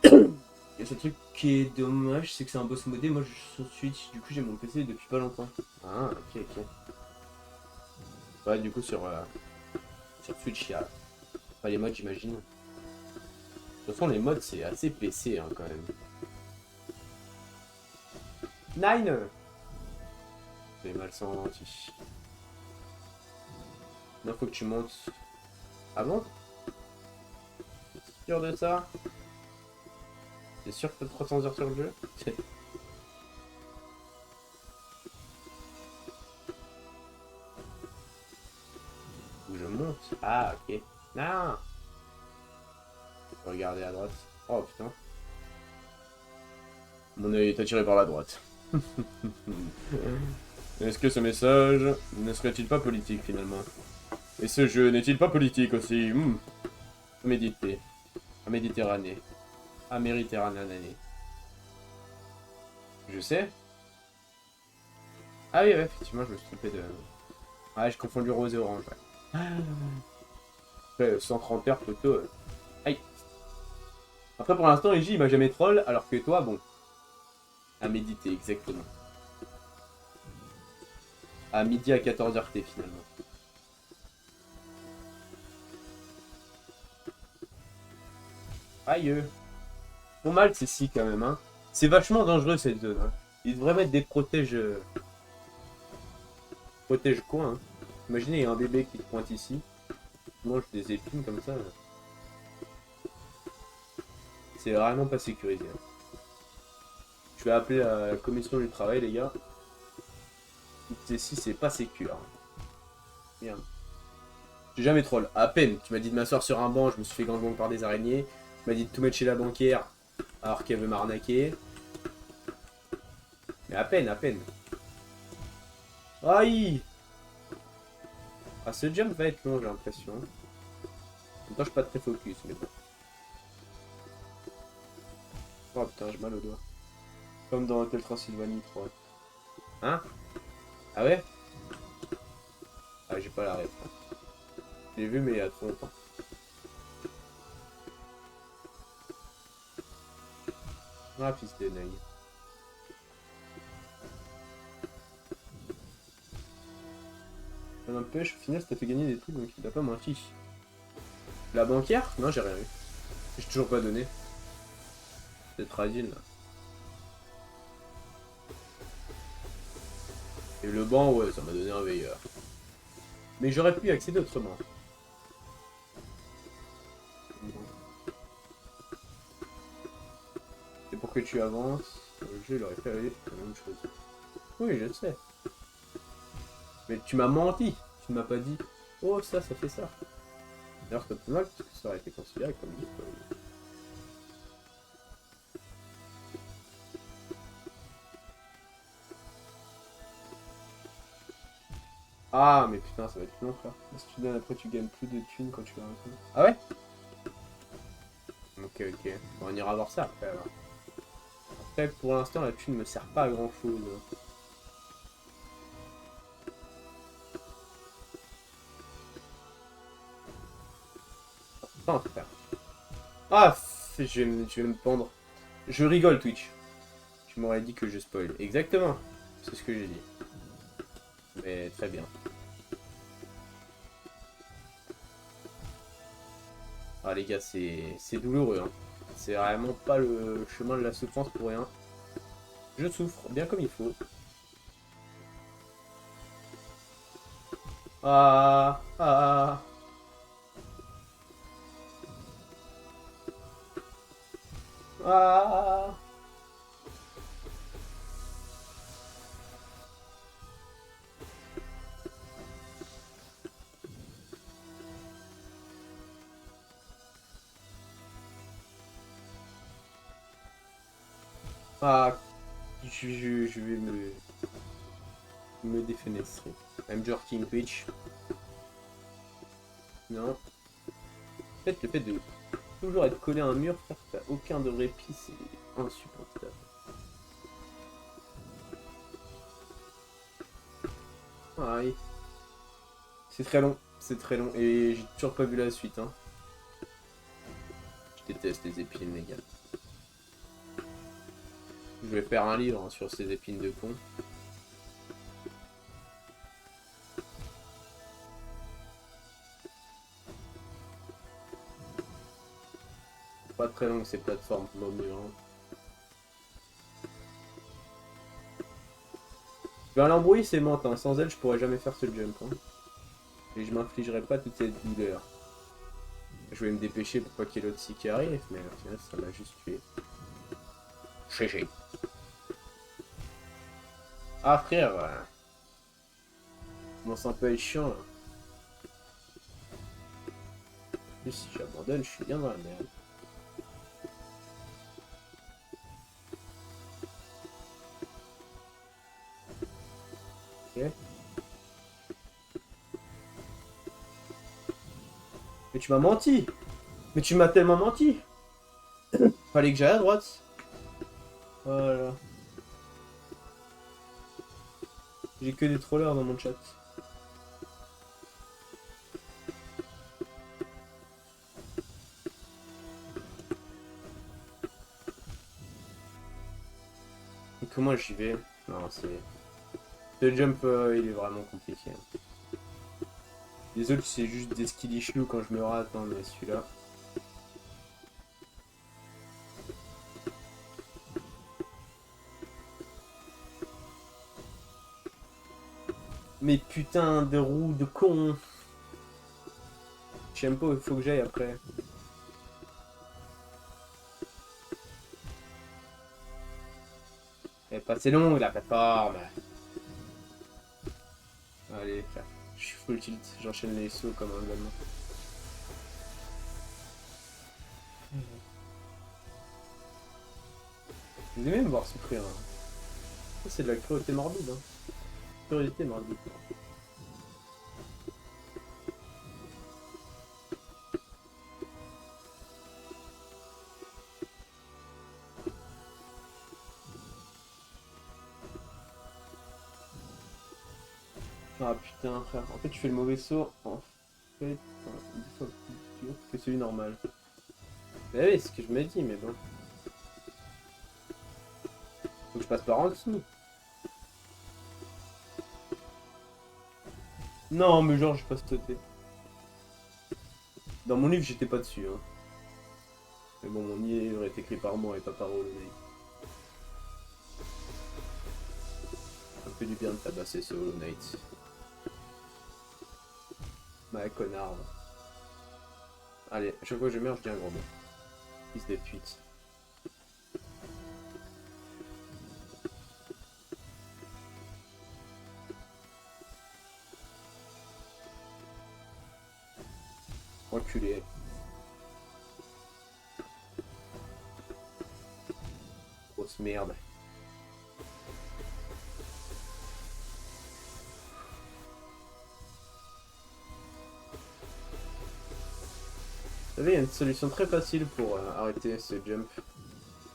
Il y a ce truc qui est dommage, c'est que c'est un boss modé. Moi je suis sur Switch, du coup j'ai mon PC depuis pas longtemps. Ah, ok, ok. Ouais, du coup sur Switch, il y a pas les mods, j'imagine. De toute façon, les mods c'est assez PC hein, quand même. Nine! C'est mal senti. Non, faut que tu montes. Ah bon? Sûr de ça? T'es sûr que t'as 300 heures sur le jeu? Où je monte? Ah, ok. Non! Regardez à droite. Oh putain. Mon œil est attiré par la droite. Est-ce que ce message ne serait-il pas politique finalement? Et ce jeu n'est-il pas politique aussi? Méditer. À Méditerranée. À Méditerranée. Je sais. Ah oui, ouais, effectivement, je me suis trompé de... Ah, j'ai confondu rose et orange, ouais. Après, 130 heures, plutôt. Aïe. Après, pour l'instant, EJ, il m'a jamais troll, alors que toi, bon. À méditer, exactement. À midi à 14h T, finalement. Aïe. Bon mal, c'est si, quand même, hein. C'est vachement dangereux, cette zone, hein. Il devrait mettre des protèges... protège coin, hein. Imaginez, il y a un bébé qui te pointe ici. Il mange des épines comme ça. C'est vraiment pas sécurisé, hein. Je vais appeler la commission du travail, les gars. Ici, c'est pas sécure. Merde. J'ai jamais troll. À peine. Tu m'as dit de m'asseoir sur un banc, je me suis fait gangbang par des araignées. Tu m'as dit de tout mettre chez la banquière, alors qu'elle veut m'arnaquer. Mais à peine, à peine. Aïe! Ah, ce jump va être long, j'ai l'impression. En même temps, je suis pas très focus, mais bon. Oh putain, j'ai mal au doigt. Comme dans Hotel Transylvanie 3. Hein? Ah ouais? Ah, j'ai pas la ref. Je l'ai vu, mais il y a trop longtemps. Ah, fils de naï. Ça n'empêche, au final, ça t'a fait gagner des trucs, donc il t'a pas menti. La banquière? Non, j'ai rien eu. J'ai toujours pas donné. C'est tradin, là. Et le banc, ouais, ça m'a donné un veilleur. Mais j'aurais pu y accéder autrement. C'est pour que tu avances. Le jeu, il aurait fait la même chose. Oui, je sais. Mais tu m'as menti. Tu m'as pas dit. Oh, ça fait ça. D'ailleurs, c'est pas mal parce que ça aurait été considéré comme dit. Ah, mais putain, ça va être long, frère. Si tu donnes après, tu gagnes plus de thunes quand tu vas retourner. Ah ouais? Ok, ok. Bon, on ira voir ça après, alors. Après, pour l'instant, la thune me sert pas à grand chose. Putain, frère. Ah, je vais me pendre. Je rigole, Twitch. Tu m'aurais dit que je spoil. Exactement. C'est ce que j'ai dit. Mais très bien. Ah les gars, c'est douloureux, hein. C'est vraiment pas le chemin de la souffrance pour rien. Je souffre, bien comme il faut. Ah, ah, ah. Ah, je vais me... Me défenestrer. I'm jerking bitch. Non. En fait, le fait de toujours être collé à un mur, frère, t'as aucun de répit, c'est insupportable. Aïe. C'est très long, et j'ai toujours pas vu la suite, hein. Je déteste les épines, les gars. Je vais faire un livre hein, sur ces épines de con. Pas très longue ces plateformes, mon mur. Hein. Ben, l'embrouille c'est menthe, hein. Sans elle je pourrais jamais faire ce jump. Hein. Et je m'infligerai pas toute cette douleur. Je vais me dépêcher pour pas qu'il y ait l'autre ci qui arrive, mais au final ça m'a juste tué. GG. Ah frère, comment ça peut être chiant là. En plus si j'abandonne, je suis bien dans la merde. Ok. Mais tu m'as menti. Mais tu m'as tellement menti. Fallait que j'aille à droite. Voilà. J'ai que des trollers dans mon chat. Et comment j'y vais? Non, c'est... Le jump, il est vraiment compliqué. Les autres, c'est juste des skills chelous quand je me rate, hein, mais celui-là... Mais putain de roues de con. J'aime pas, il faut que j'aille après. Elle est pas assez longue la plateforme. Allez, frère. Je suis full tilt, j'enchaîne les sauts comme un gamin. Vous aimez me voir souffrir. Hein. Ça, c'est de la cruauté morbide. Hein. Curiosité morbide. Ah putain, frère. En fait, tu fais le mauvais saut. En fait, 10 fois plus dur que celui normal. Bah oui, c'est ce que je me dis, mais bon. Faut que je passe par en dessous. Non, mais genre, je passe sauter. Dans mon livre, j'étais pas dessus. Hein. Mais bon, mon livre est écrit par moi et pas par Hollow Knight. Ça me fait du bien de tabasser ce Hollow Knight. Bah, connard. Allez, à chaque fois que je meurs, je dis un gros mot. Fils de pute. Enculé. Grosse merde. Vous savez, il y a une solution très facile pour arrêter ce jump.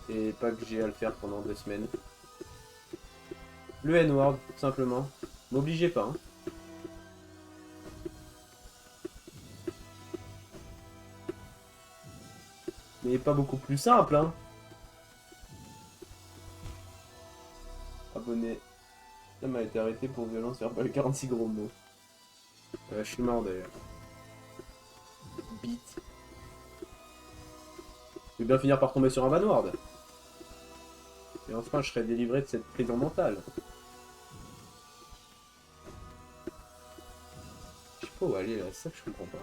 Et pas que j'ai à le faire pendant 2 semaines. Le N-word, tout simplement. M'obligez pas. Hein. Mais pas beaucoup plus simple, hein. Abonné. Ça m'a été arrêté pour violence verbale 46 gros mots. Je suis mort d'ailleurs. Bite. Je vais bien finir par tomber sur un Vanward. Et enfin, je serai délivré de cette prison mentale. Je sais pas où aller là, c'est ça que je comprends pas.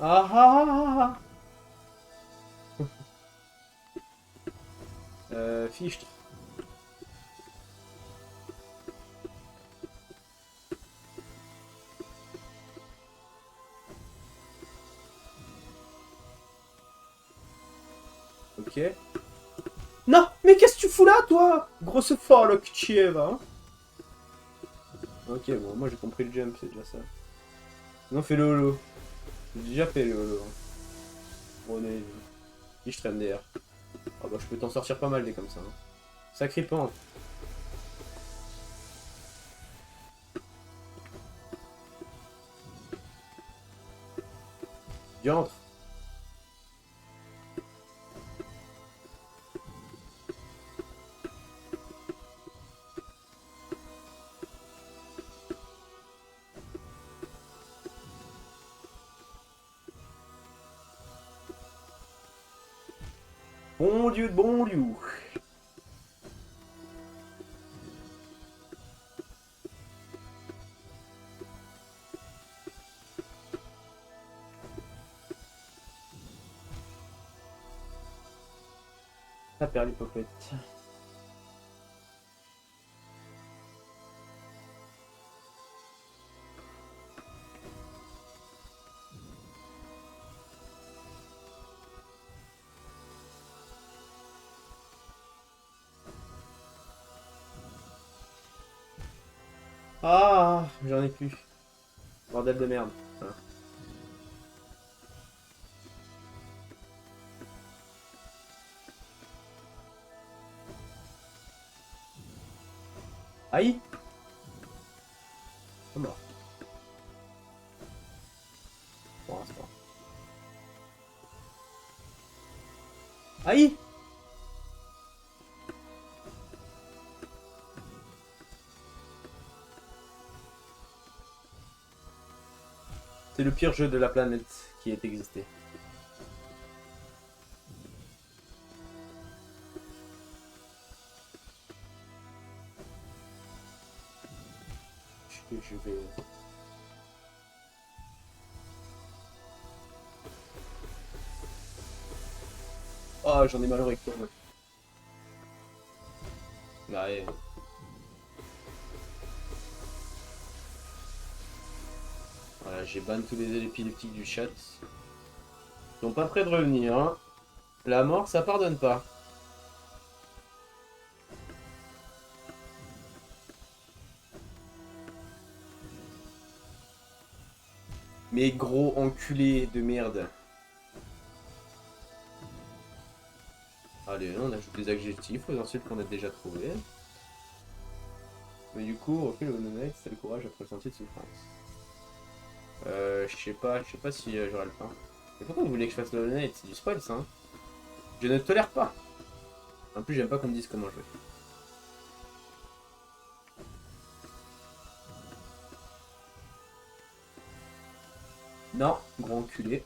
Ah ah ah ah fichtre. ok. Non, mais qu'est-ce que tu fous là, toi? Grosse folle que tu es, va. Hein. Ok, bon, moi j'ai compris le jump, c'est déjà ça. Non, fais le holo. J'ai déjà fait le holo. Hein. Bon, on est... Si je traîne derrière. Ah bah, je peux t'en sortir pas mal des comme ça. Hein. Sacré pan. Diantre. Bon Dieu de bon Dieu. Ça perd les popettes. Ah, j'en ai plus. Bordel de merde. Voilà. Aïe. C'est mort. Pour l'instant. Aïe. C'est le pire jeu de la planète qui ait existé. Je vais... Oh, j'en ai mal au rectum. Ouais. Voilà, j'ai ban tous les épileptiques du chat. Ils sont pas prêts de revenir. Hein. La mort, ça pardonne pas. Mais gros enculé de merde. Allez, on ajoute des adjectifs aux insultes qu'on a déjà trouvées. Mais du coup, refait le honnête, c'est le courage après le sentier de souffrance. Je sais pas si j'aurai le temps. Mais pourquoi vous voulez que je fasse le honnête? C'est du spoil ça. Hein. Je ne tolère pas. En plus, j'aime pas qu'on me dise comment jouer. Non, gros enculé.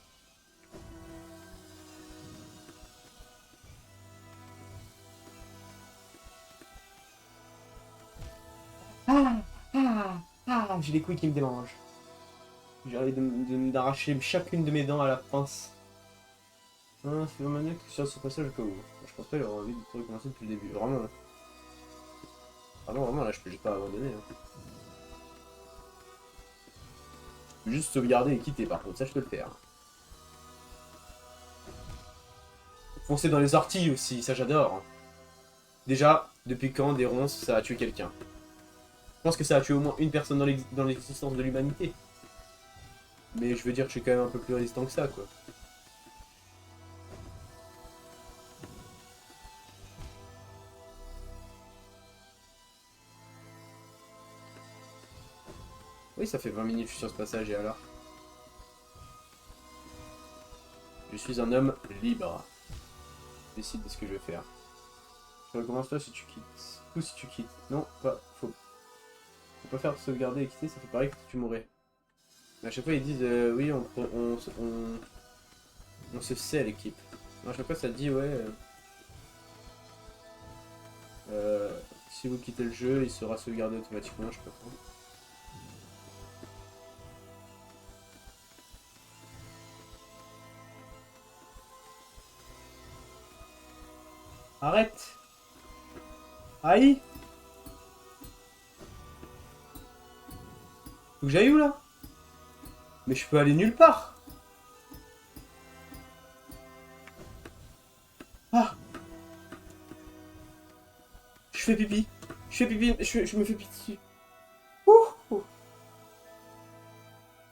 J'ai les couilles qui me dérangent. J'ai envie d'arracher chacune de mes dents à la pince. Ah, c'est vraiment que sur ce passage au cas où. Je pense pas qu'il aurait envie de recommencer depuis le début. Vraiment. Là. Ah non, vraiment, là, je peux juste pas abandonner. Hein. Je peux juste sauvegarder et quitter, par contre. Ça, je peux le faire. Foncer dans les orties aussi, ça j'adore. Hein. Déjà, depuis quand des ronces, ça a tué quelqu'un? Je pense que ça a tué au moins une personne dans l'existence de l'humanité. Mais je veux dire que je suis quand même un peu plus résistant que ça, quoi. Oui, ça fait 20 minutes que je suis sur ce passage et alors? Je suis un homme libre. Je décide de ce que je vais faire. Je recommence toi si tu quittes. Ou si tu quittes. Non, pas. Faut pas faire de sauvegarder et quitter, ça fait pareil que tu mourrais. Mais à chaque fois ils disent oui, on se sait à l'équipe. À chaque fois ça te dit ouais. Si vous quittez le jeu, il sera sauvegardé automatiquement, je sais pas trop. Arrête! Aïe! Faut que j'aille où là? Mais je peux aller nulle part! Ah! fais pipi. Je fais pipi, je me fais pipi dessus. Ouh, ouh.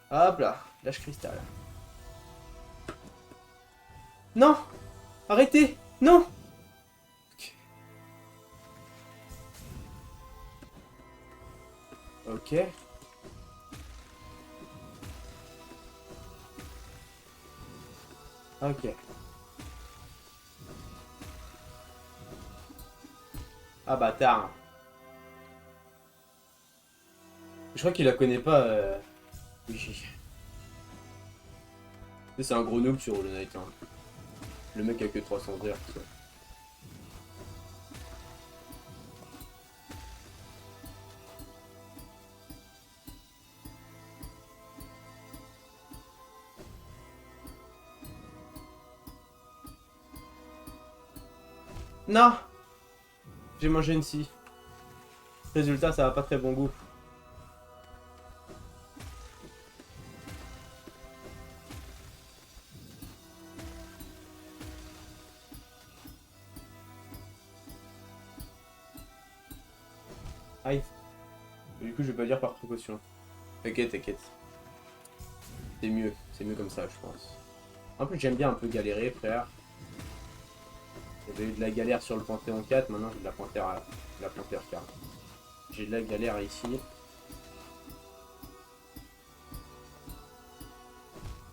Hop là, lâche cristal. Non! Arrêtez! Non! Ok. Ok. Ah bâtard. Je crois qu'il la connaît pas. Oui. C'est un gros noob sur Hollow Knight. Hein. Le mec a que 300 heures. Ça. Non! J'ai mangé une scie. Résultat, ça a pas très bon goût. Aïe. Du coup, je vais pas dire par précaution. T'inquiète, t'inquiète. C'est mieux comme ça, je pense. En plus, j'aime bien un peu galérer, frère. J'avais eu de la galère sur le Panthéon 4, maintenant j'ai de la Panthéon 4. J'ai de la galère ici.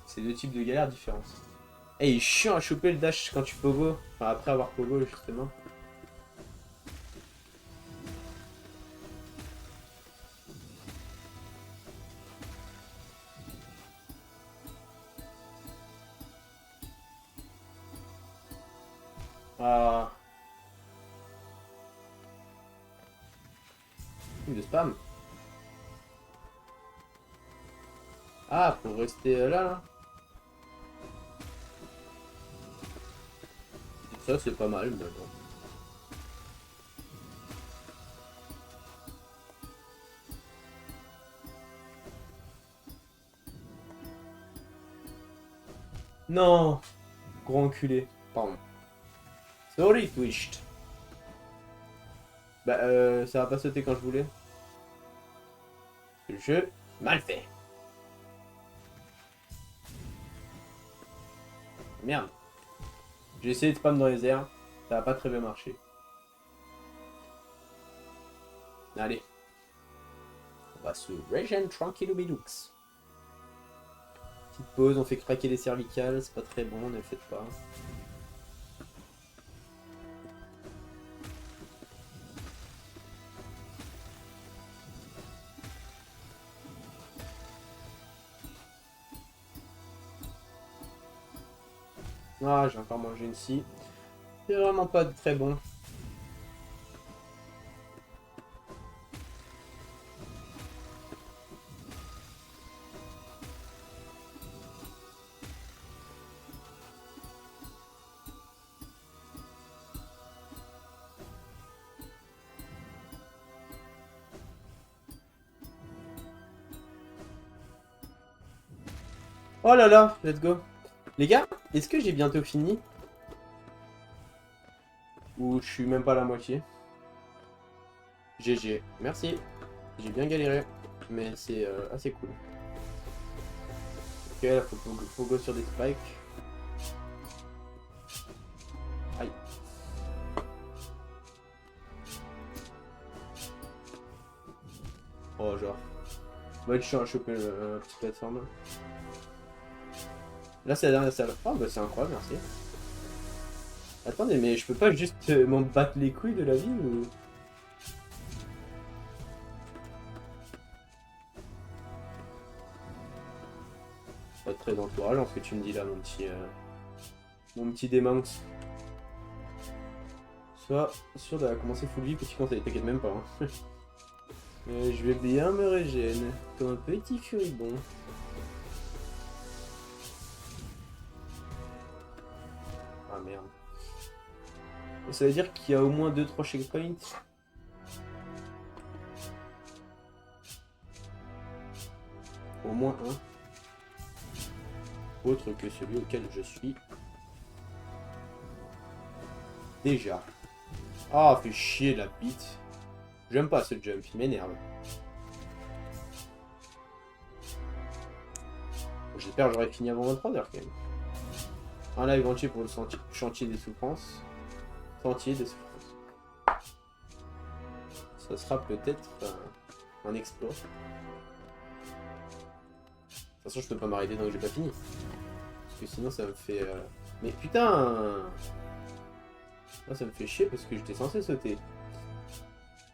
C'est deux types de galères différents. Et il est chiant à choper le dash quand tu pogo. Enfin, après avoir pogo, justement. Ah. De spam. Ah, pour rester là. Ça, c'est pas mal, mais bon. Non! Gros enculé. Pardon. Sorry, Twitched. Bah, ça va pas sauter quand je voulais. Le jeu, mal fait. Merde. J'ai essayé de spam dans les airs. Ça a pas très bien marché. Allez. On va se regen tranquillou bidux. Petite pause, on fait craquer les cervicales. C'est pas très bon, ne le faites pas. Ah, j'ai encore mangé une scie. C'est vraiment pas très bon. Oh là là, let's go. Les gars, est-ce que j'ai bientôt fini? Ou je suis même pas à la moitié? GG, merci. J'ai bien galéré, mais c'est assez cool. Ok, là faut go sur des spikes. Aïe. Oh, genre. Va être chiant à choper la petite plateforme. Là, c'est la dernière salle. Oh, bah c'est incroyable, merci. Attendez, mais je peux pas juste m'en battre les couilles de la vie ou... Pas très encourageant ce que tu me dis là, mon petit déminx. Sois sûr de commencer full vie, petit conseil, t'inquiète même pas. Hein. Je vais bien me régénérer comme un petit furibond. Ah merde. Ça veut dire qu'il y a au moins 2-3 checkpoints. Au moins un. Autre que celui auquel je suis. Déjà. Ah, fait chier la bite. J'aime pas ce jump, il m'énerve. J'espère que j'aurai fini avant 23h quand même. Un live entier pour le chantier des souffrances. Sentier des souffrances. Ça sera peut-être un exploit. De toute façon, je peux pas m'arrêter tant que j'ai pas fini. Parce que sinon, ça me fait... Mais putain! Moi, ça me fait chier parce que j'étais censé sauter.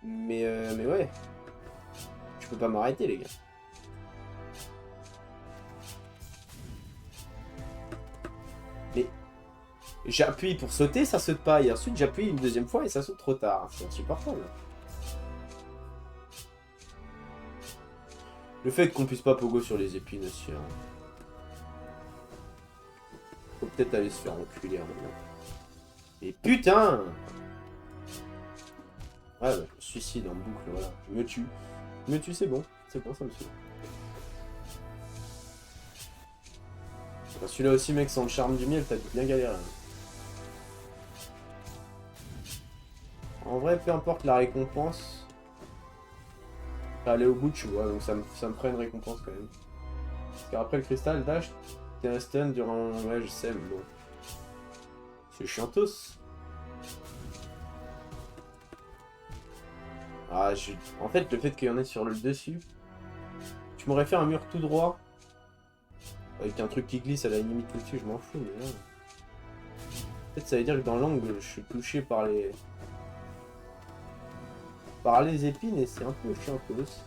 Mais ouais. Je peux pas m'arrêter, les gars. Mais j'appuie pour sauter, ça saute pas. Et ensuite, j'appuie une deuxième fois et ça saute trop tard. C'est insupportable. Le fait qu'on puisse pas pogo sur les épines aussi. Hein. Faut peut-être aller se faire enculer un moment. Et putain! Ouais, bah, je me suicide en boucle, voilà. Je me tue. Je me tue, c'est bon. C'est bon, ça me suit. Celui-là aussi, mec, sans le charme du miel, t'as bien galéré. Hein. En vrai, peu importe la récompense, aller au bout, tu vois, donc ça me ferait une récompense quand même. Parce qu'après le cristal, dash, t'es un stun durant... Ouais, je sais, mais bon. C'est chiantos. Ah, en fait, le fait qu'il y en ait sur le dessus, tu m'aurais fait un mur tout droit, avec un truc qui glisse à la limite dessus, je m'en fous, mais là... En fait, ça veut dire que dans l'angle, je suis touché par les... épines et c'est un peu chiantos.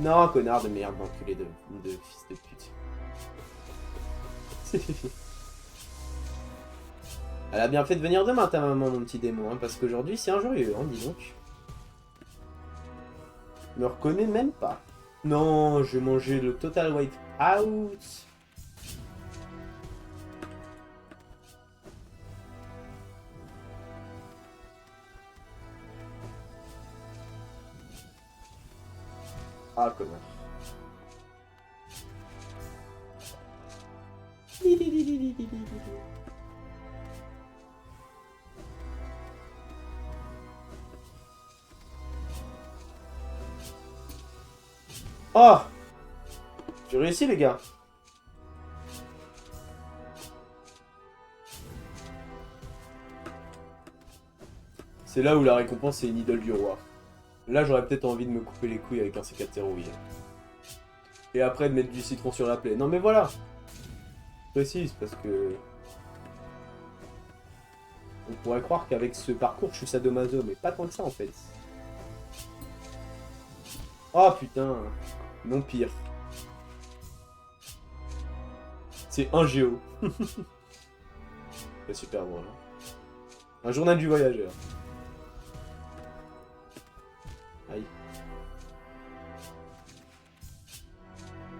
Non, connard de merde, d'enculé de fils de pute. Elle a bien fait de venir demain, ta maman, mon petit démon, hein, parce qu'aujourd'hui, c'est injurieux, hein, dis donc. Me reconnaît même pas. Non, je vais manger le total wipe out. Ah, connard. Oh! J'ai réussi, les gars. C'est là où la récompense est une idole du roi. Là, j'aurais peut-être envie de me couper les couilles avec un C4 rouillé. Et après de mettre du citron sur la plaie. Non mais voilà. Précise parce que... On pourrait croire qu'avec ce parcours, je suis sadomaso, mais pas tant que ça en fait. Oh putain. Non pire. C'est un géo. C'est super drôle. Un journal du voyageur. Aïe.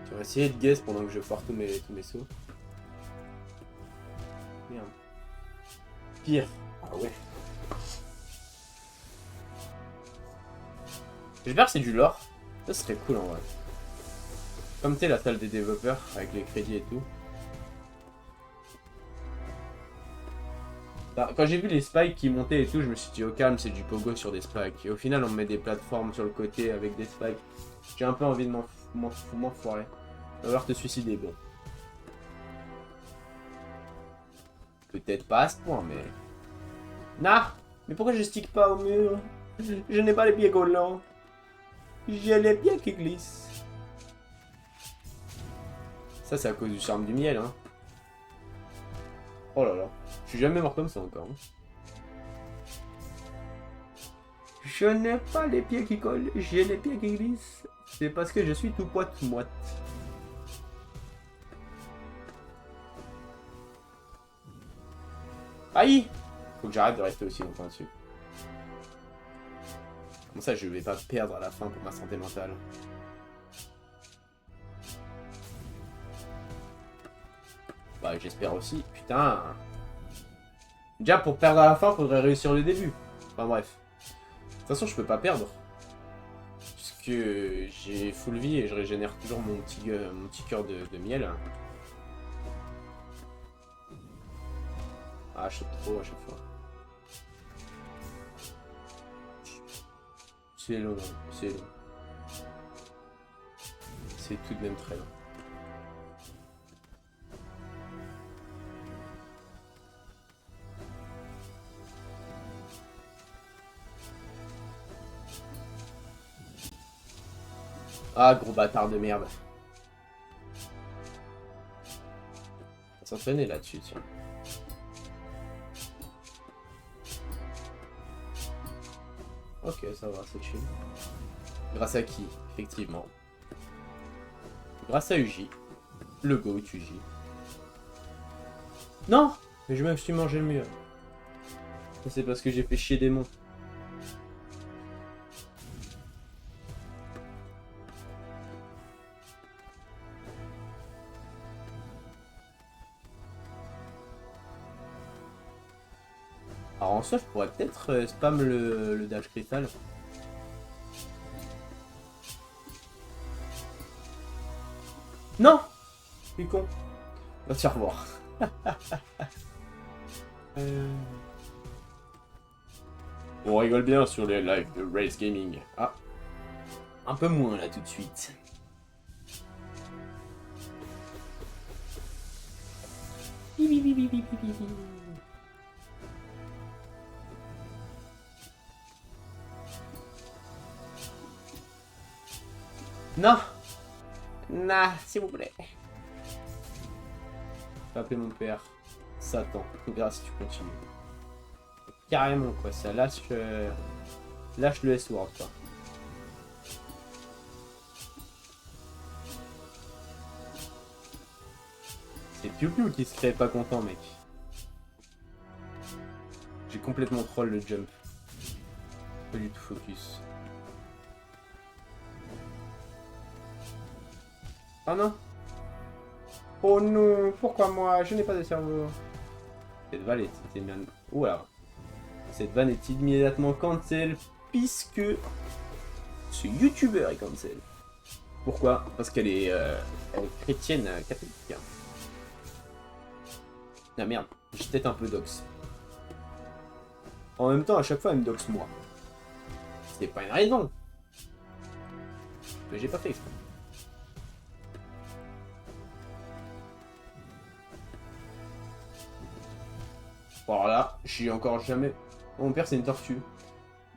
Tu vas essayer de guess pendant que je foire tous mes sauts. Merde. Pire. Ah ouais. J'espère que c'est du lore. Ça serait cool en vrai. Comme t'es la salle des développeurs avec les crédits et tout. Bah, quand j'ai vu les spikes qui montaient et tout, je me suis dit au calme, c'est du pogo sur des spikes. Et au final, on me met des plateformes sur le côté avec des spikes. J'ai un peu envie de m'en foirer. Va falloir te suicider, bon. Peut-être pas à ce point, mais... Nah! Mais pourquoi je stick pas au mur? Je n'ai pas les pieds collants. J'ai les pieds qui glissent. Ça, c'est à cause du charme du miel, hein. Oh là là. Je suis jamais mort comme ça encore. Hein. Je n'ai pas les pieds qui collent, j'ai les pieds qui glissent. C'est parce que je suis tout poite-moite. Aïe! Faut que j'arrête de rester aussi longtemps dessus. Comme ça, je vais pas perdre à la fin pour ma santé mentale. Bah, j'espère aussi. Putain! Déjà, pour perdre à la fin, faudrait réussir le début. Enfin, bref. De toute façon, je peux pas perdre. Puisque j'ai full vie et je régénère toujours mon petit cœur de miel. Ah, je saute trop à chaque fois. C'est long, c'est long. C'est tout de même très long. Ah, gros bâtard de merde. On va s'entraîner là-dessus, tiens. Ok, ça va, c'est chill. Grâce à qui? Effectivement. Grâce à Uji. Le GOAT Uji. Non! Mais je me suis mangé le mur. C'est parce que j'ai fait chier des monstres. Alors en soi, je pourrais peut-être spam le dash cristal. Non! Je suis con. Va te faire voir. On rigole bien sur les lives de Race Gaming. Ah. Un peu moins là tout de suite. Non! Nah, s'il vous plaît. Je vais appeler mon père. Satan. On verra si tu continues. Carrément quoi, ça lâche... lâche le S-word quoi. C'est Piu Piu qui serait pas content mec. J'ai complètement troll le jump. Pas du tout focus. Oh non! Oh non! Pourquoi moi? Je n'ai pas de cerveau. Cette vanne est bien... Oula! Cette vanne est immédiatement cancel puisque ce youtubeur est cancel. Pourquoi? Parce qu'elle est, elle est chrétienne catholique. Ah merde, j'ai peut-être un peu dox. En même temps, à chaque fois, elle me dox moi. C'est pas une raison. Mais j'ai pas fait exprès. Bon, alors là, j'ai encore jamais... Mon père, c'est une tortue.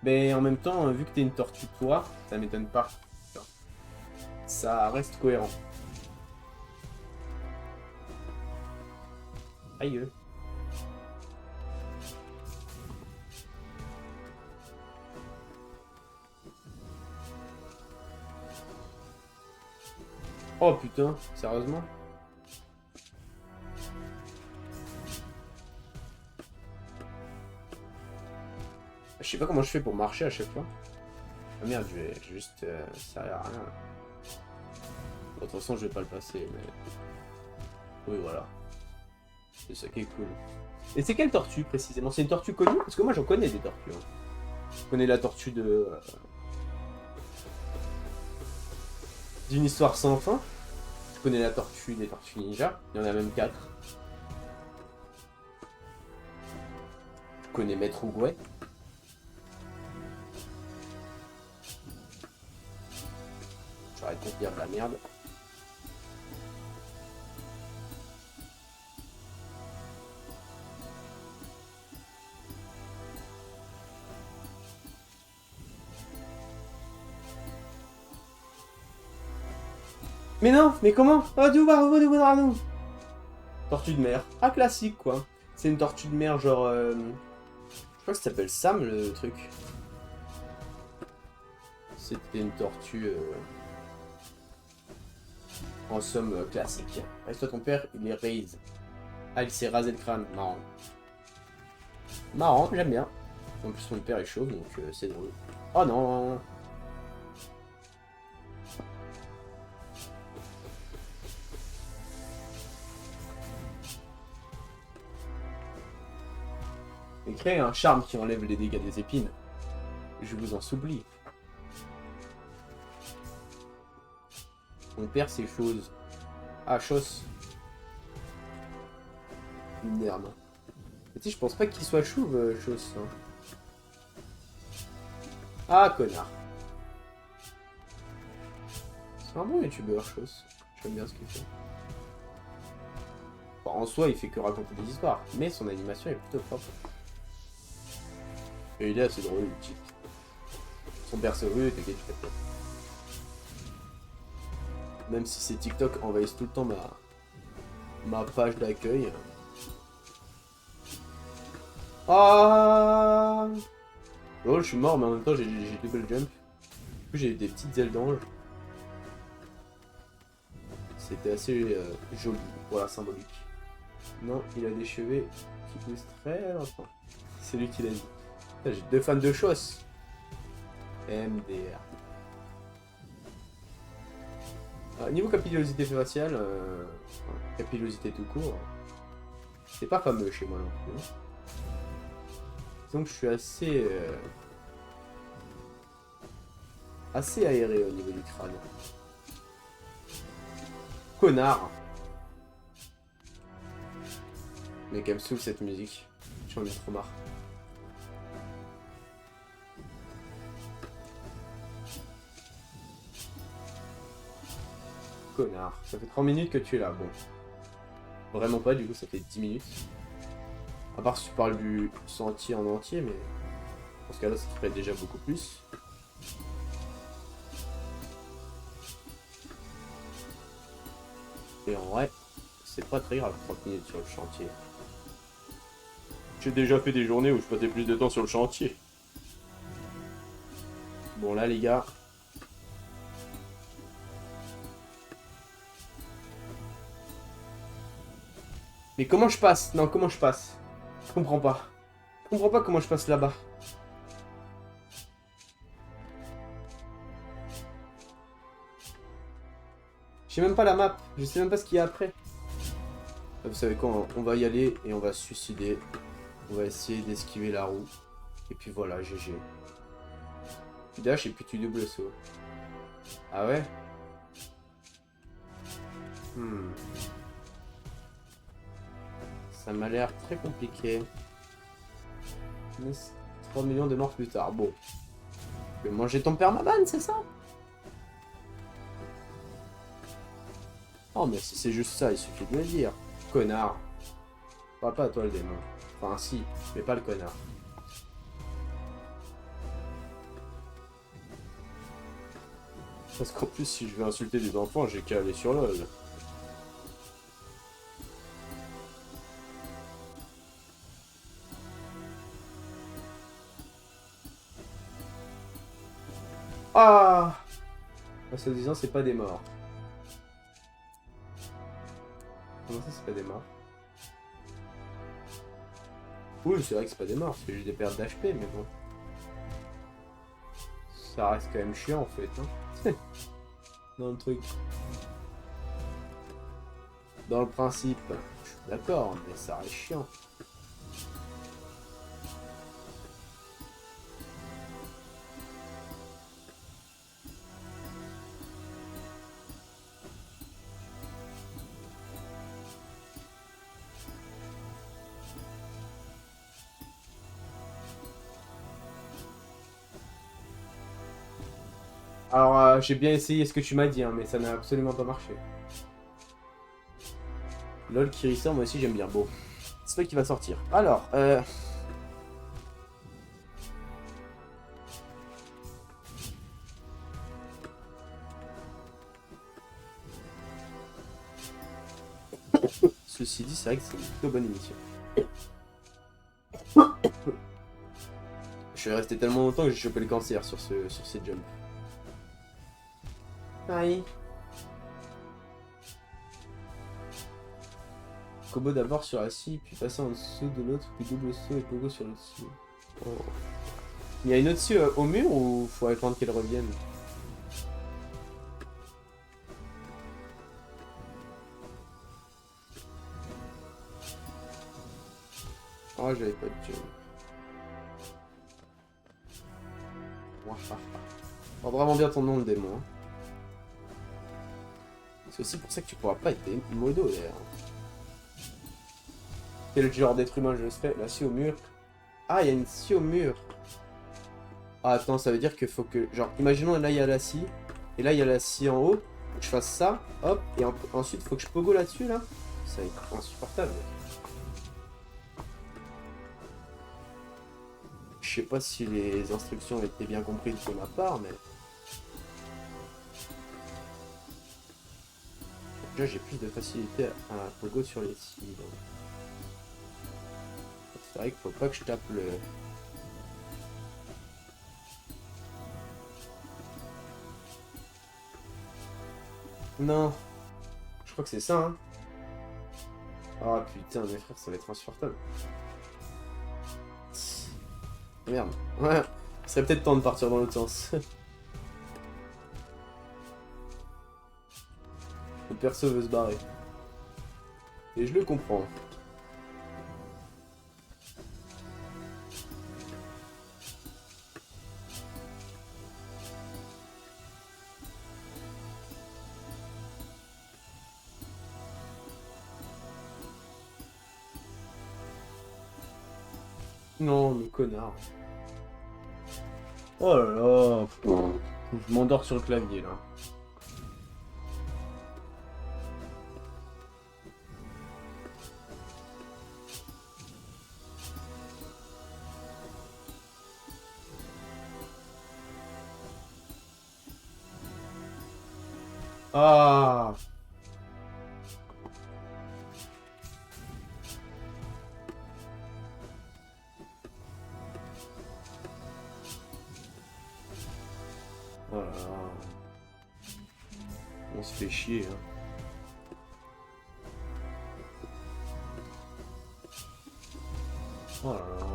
Mais en même temps, vu que t'es une tortue toi, ça m'étonne pas. Ça reste cohérent. Aïe. Oh putain, sérieusement? Je sais pas comment je fais pour marcher à chaque fois. Ah merde, je vais juste... ça sert à rien. De toute façon, je vais pas le passer, mais... Oui, voilà. C'est ça qui est cool. Et c'est quelle tortue, précisément? C'est une tortue connue? Parce que moi, j'en connais des tortues. Hein. Je connais la tortue de... d'une histoire sans fin. Je connais la tortue des tortues ninja. Il y en a même 4. Je connais Maître Ougouet. J'arrête de dire de la merde. Mais non, mais comment? Oh, tortue de mer. Ah, classique, quoi. C'est une tortue de mer, genre... Je crois que ça s'appelle Sam, le truc. C'était une tortue... En somme, classique. Reste-toi, ton père, il est raise. Ah, il s'est rasé le crâne. Marrant. Marrant, j'aime bien. En plus, mon père est chauve, donc c'est drôle. Oh non! Et créer un charme qui enlève les dégâts des épines. Je vous en supplie. Mon père, c'est chose. Ah, chose. Merde. Tu sais, je pense pas qu'il soit chauve, chose. Hein. Ah, connard. C'est un bon youtubeur, chose. J'aime bien ce qu'il fait. Bon, en soi, il fait que raconter des histoires, mais son animation est plutôt propre. Et il est assez drôle, le type. Son perso, oui, t'inquiète, tu fais pas. Même si ces TikTok envahissent tout le temps ma page d'accueil. Ah oh, je suis mort, mais en même temps, j'ai double jump. Du coup, j'ai des petites ailes d'ange. C'était assez joli, voilà, symbolique. Non, il a des cheveux qui poussent très lentement. C'est lui qui l'a dit. J'ai 2 fans de choses. MDR. Niveau capillosité faciale, capillosité tout court, c'est pas fameux chez moi non plus. Donc je suis assez aéré au niveau du crâne. Connard. Mais qu'elle me saoule cette musique. J'en ai trop marre. Connard. Ça fait 30 minutes que tu es là, bon. Vraiment pas, du coup ça fait 10 minutes. À part si tu parles du sentier en entier, mais... Dans ce cas-là, ça ferait déjà beaucoup plus. Et en vrai, c'est pas très grave, 30 minutes sur le chantier. J'ai déjà fait des journées où je passais plus de temps sur le chantier. Bon là les gars... Mais comment je passe? Non, comment je passe? Je comprends pas. Je comprends pas comment je passe là-bas. J'ai même pas la map. Je sais même pas ce qu'il y a après. Vous savez quoi? On va y aller et on va se suicider. On va essayer d'esquiver la roue. Et puis voilà, GG. Tu dash et puis tu double saut. Ah ouais? Ça m'a l'air très compliqué. 3 millions de morts plus tard. Bon. Je vais manger ton permaban, c'est ça? Oh, mais si c'est juste ça, il suffit de me le dire. Connard. Parle pas à toi, le démon. Enfin, si, mais pas le connard. Parce qu'en plus, si je veux insulter des enfants, j'ai qu'à aller sur LOL. Ah! En se disant, c'est pas des morts. Comment ça, c'est pas des morts? Oui, c'est vrai que c'est pas des morts, c'est juste des pertes d'HP, mais bon. Ça reste quand même chiant, en fait, hein. Dans le truc. Dans le principe, je suis d'accord, mais ça reste chiant. Alors, j'ai bien essayé ce que tu m'as dit, hein, mais ça n'a absolument pas marché. LOL qui ressort, moi aussi j'aime bien. Bon, c'est toi qui va sortir. Alors, ceci dit, c'est vrai que c'est une plutôt bonne émission. Je suis resté tellement longtemps que j'ai chopé le cancer sur ces jumps. Aïe. Combo d'abord sur la scie, puis passer en dessous de l'autre, puis double saut et pogo sur le dessus. Oh. Il y a une au-dessus au mur ou faut attendre qu'elle revienne? Oh, j'avais pas de jump. Prends vraiment bien ton nom, le démon. Hein. C'est aussi pour ça que tu pourras pas être modo d'ailleurs. Quel genre d'être humain je serais? La scie au mur. Ah, il y a une scie au mur. Ah, attends, ça veut dire qu'il faut que... Genre, imaginons là, il y a la scie. Et là, il y a la scie en haut. Faut que je fasse ça, hop, et ensuite faut que je pogo là-dessus là. Ça va être insupportable. Je sais pas si les instructions ont été bien comprises de ma part, mais... Déjà j'ai plus de facilité à pogo sur les cibles. C'est vrai qu'il faut pas que je tape le... Non. Je crois que c'est ça, hein. Ah putain, mes frères, ça va être insupportable. Merde. Ouais. Il serait peut-être temps de partir dans l'autre sens. Le perso veut se barrer. Et je le comprends. Non, mais connard. Oh là là. Je m'endors sur le clavier là. Ah. Oh là là. On se fait chier, hein. Oh là là.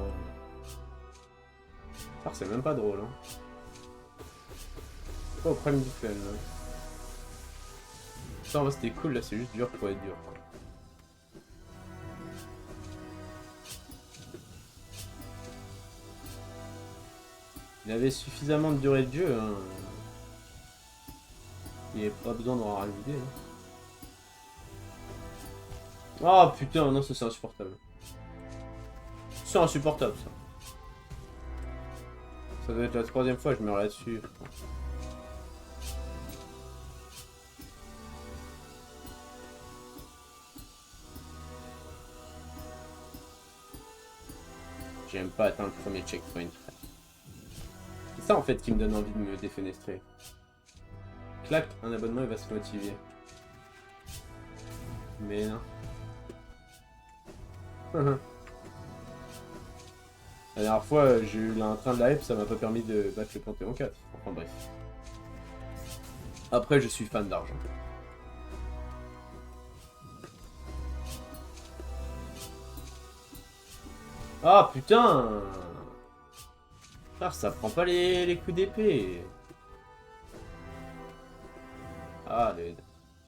Ah, c'est même pas drôle, hein. Pas au problème du fun, là. Ça, en vrai, c'était cool, là, c'est juste dur pour être dur, quoi. Il avait suffisamment de durée de jeu, hein. Il n'y avait pas besoin d'en rajouter, hein. Ah putain, non, ça c'est insupportable. C'est insupportable, ça. Ça doit être la troisième fois que je meurs là-dessus. J'aime pas atteindre le premier checkpoint. C'est ça en fait qui me donne envie de me défenestrer. Clac, un abonnement il va se motiver. Mais non. La dernière fois j'ai eu un train de la hype, ça m'a pas permis de battre le Panthéon 4. Enfin bref. Après je suis fan d'argent. Ah putain! Ah, ça prend pas les coups d'épée. Ah,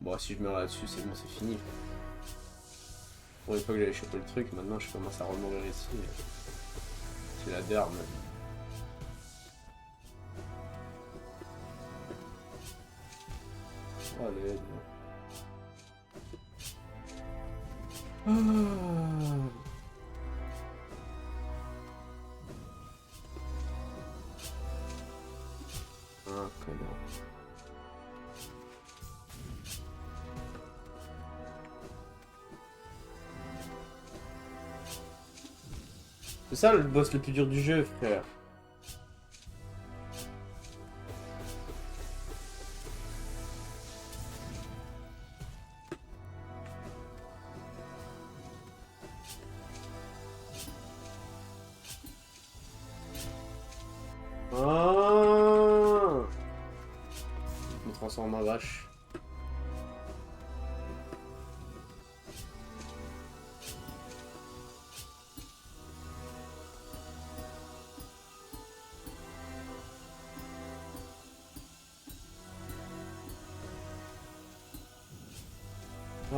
bon, si je meurs là-dessus, c'est bon, c'est fini. Pour une fois que j'avais chopé le truc, maintenant je commence à remourir ici. C'est la derme. Oh, l'aide. Ah, connard. C'est ça le boss le plus dur du jeu, frère. Ah, je me transforme en vache.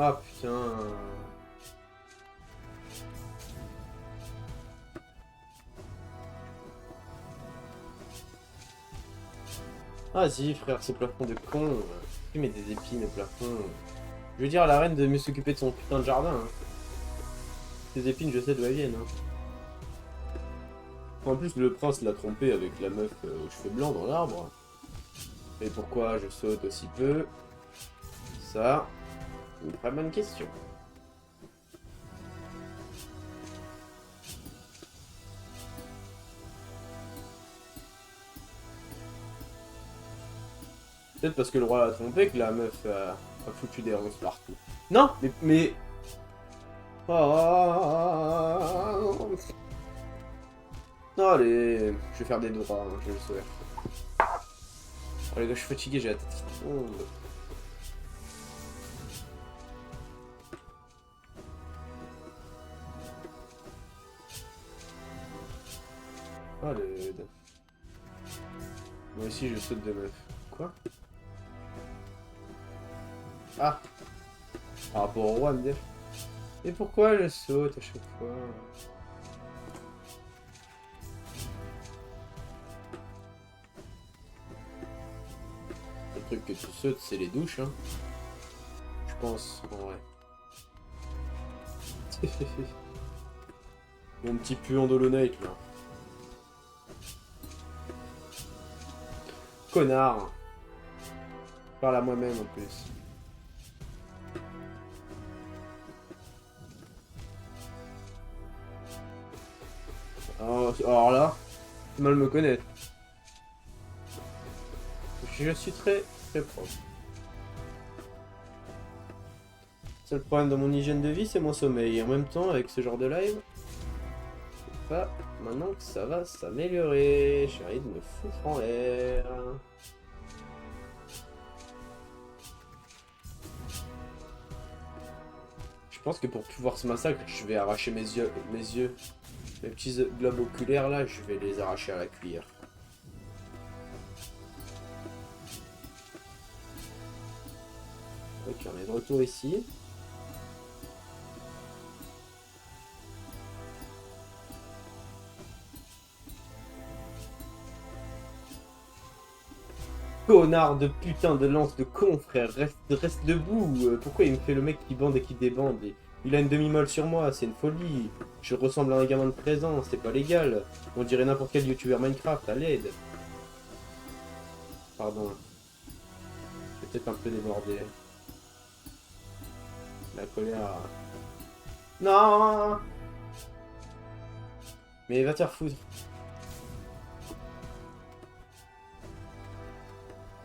Ah putain. Ah si frère, ce plafond de con. Qui met des épines au plafond? Je veux dire à la reine de mieux s'occuper de son putain de jardin. Hein. Ces épines, je sais d'où elles viennent. Hein. En plus, le prince l'a trompé avec la meuf aux cheveux blancs dans l'arbre. Et pourquoi je saute aussi peu? Ça, une très bonne question. Peut-être parce que le roi l'a trompé que la meuf a foutu des ronces partout. Non, mais... Oh, allez, je vais faire des droits, hein, je le souhaite. Oh les gars, je suis fatigué, j'ai la tête qui tombe. Allez. Moi aussi, je saute de meuf. Quoi? Ah, par rapport au roi, me dire. Et pourquoi je saute à chaque fois? Le truc que tu sautes, c'est les douches, hein. Je pense, en vrai. Mon petit puant d'Hollow-Knight, là. Connard. Je parle à moi-même, en plus. Alors là, c'est mal me connaître. Je suis très, très propre. Le seul problème dans mon hygiène de vie, c'est mon sommeil. Et en même temps, avec ce genre de live, c'est pas maintenant que ça va s'améliorer. J'ai envie de me foutre en l'air. Je pense que pour pouvoir ce massacre, je vais arracher mes yeux, mes petits globes oculaires là, je vais les arracher à la cuillère. Ok, on est de retour ici. Connard de putain de lance de con, frère, reste debout. Pourquoi il me fait le mec qui bande et qui débande? Il a une demi-molle sur moi, c'est une folie. Je ressemble à un gamin de 13 ans, c'est pas légal. On dirait n'importe quel youtubeur Minecraft, à l'aide. Pardon. J'ai peut-être un peu débordé. La colère. Non. Mais va te faire foutre.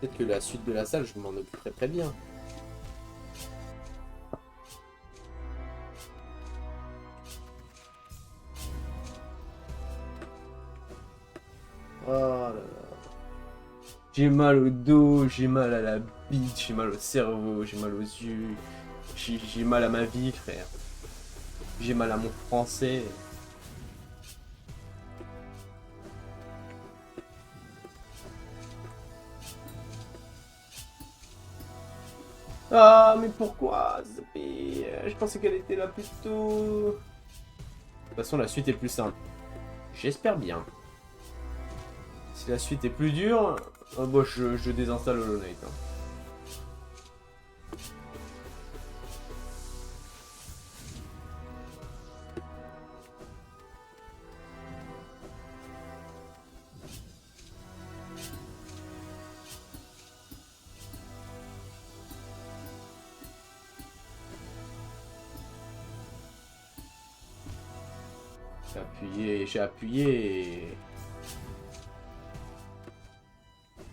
Peut-être que la suite de la salle, je m'en occuperai très bien. Oh là là. J'ai mal au dos, j'ai mal à la bite, j'ai mal au cerveau, j'ai mal aux yeux. J'ai mal à ma vie, frère. J'ai mal à mon français. Ah, mais pourquoi Zappy? Je pensais qu'elle était là plus tôt. De toute façon, la suite est plus simple. J'espère bien. Si la suite est plus dure, bon, je désinstalle Hollow Knight. Hein. J'ai appuyé.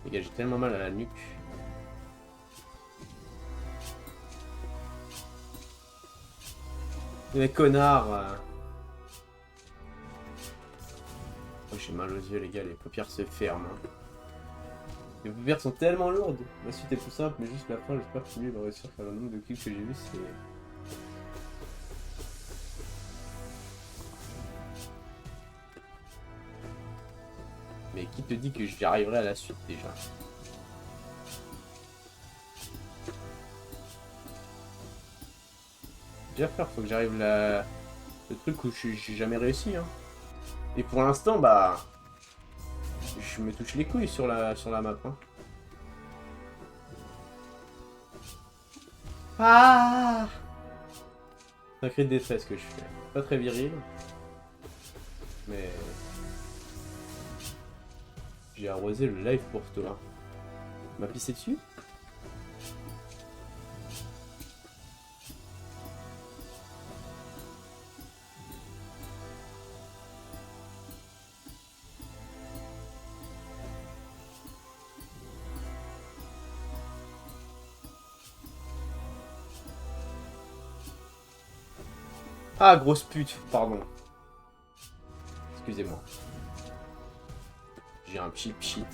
Les gars, j'ai tellement mal à la nuque. Mais connard. Oh, j'ai mal aux yeux, les gars, les paupières se ferment. Hein. Les paupières sont tellement lourdes. La suite est plus simple, mais juste la fin, j'espère que lui va réussir à faire le nombre de kills que j'ai vu, c'est... Mais qui te dit que j'y arriverai à la suite déjà? Déjà frère, faut que j'arrive là... Le truc où j'ai jamais réussi hein. Et pour l'instant bah... Je me touche les couilles sur la map hein. Ah, c'est un cri de détresse que je fais. Pas très viril. Mais... J'ai arrosé le live pour toi. M'a pissé dessus? Ah, grosse pute, pardon. Excusez-moi. J'ai un cheap shit.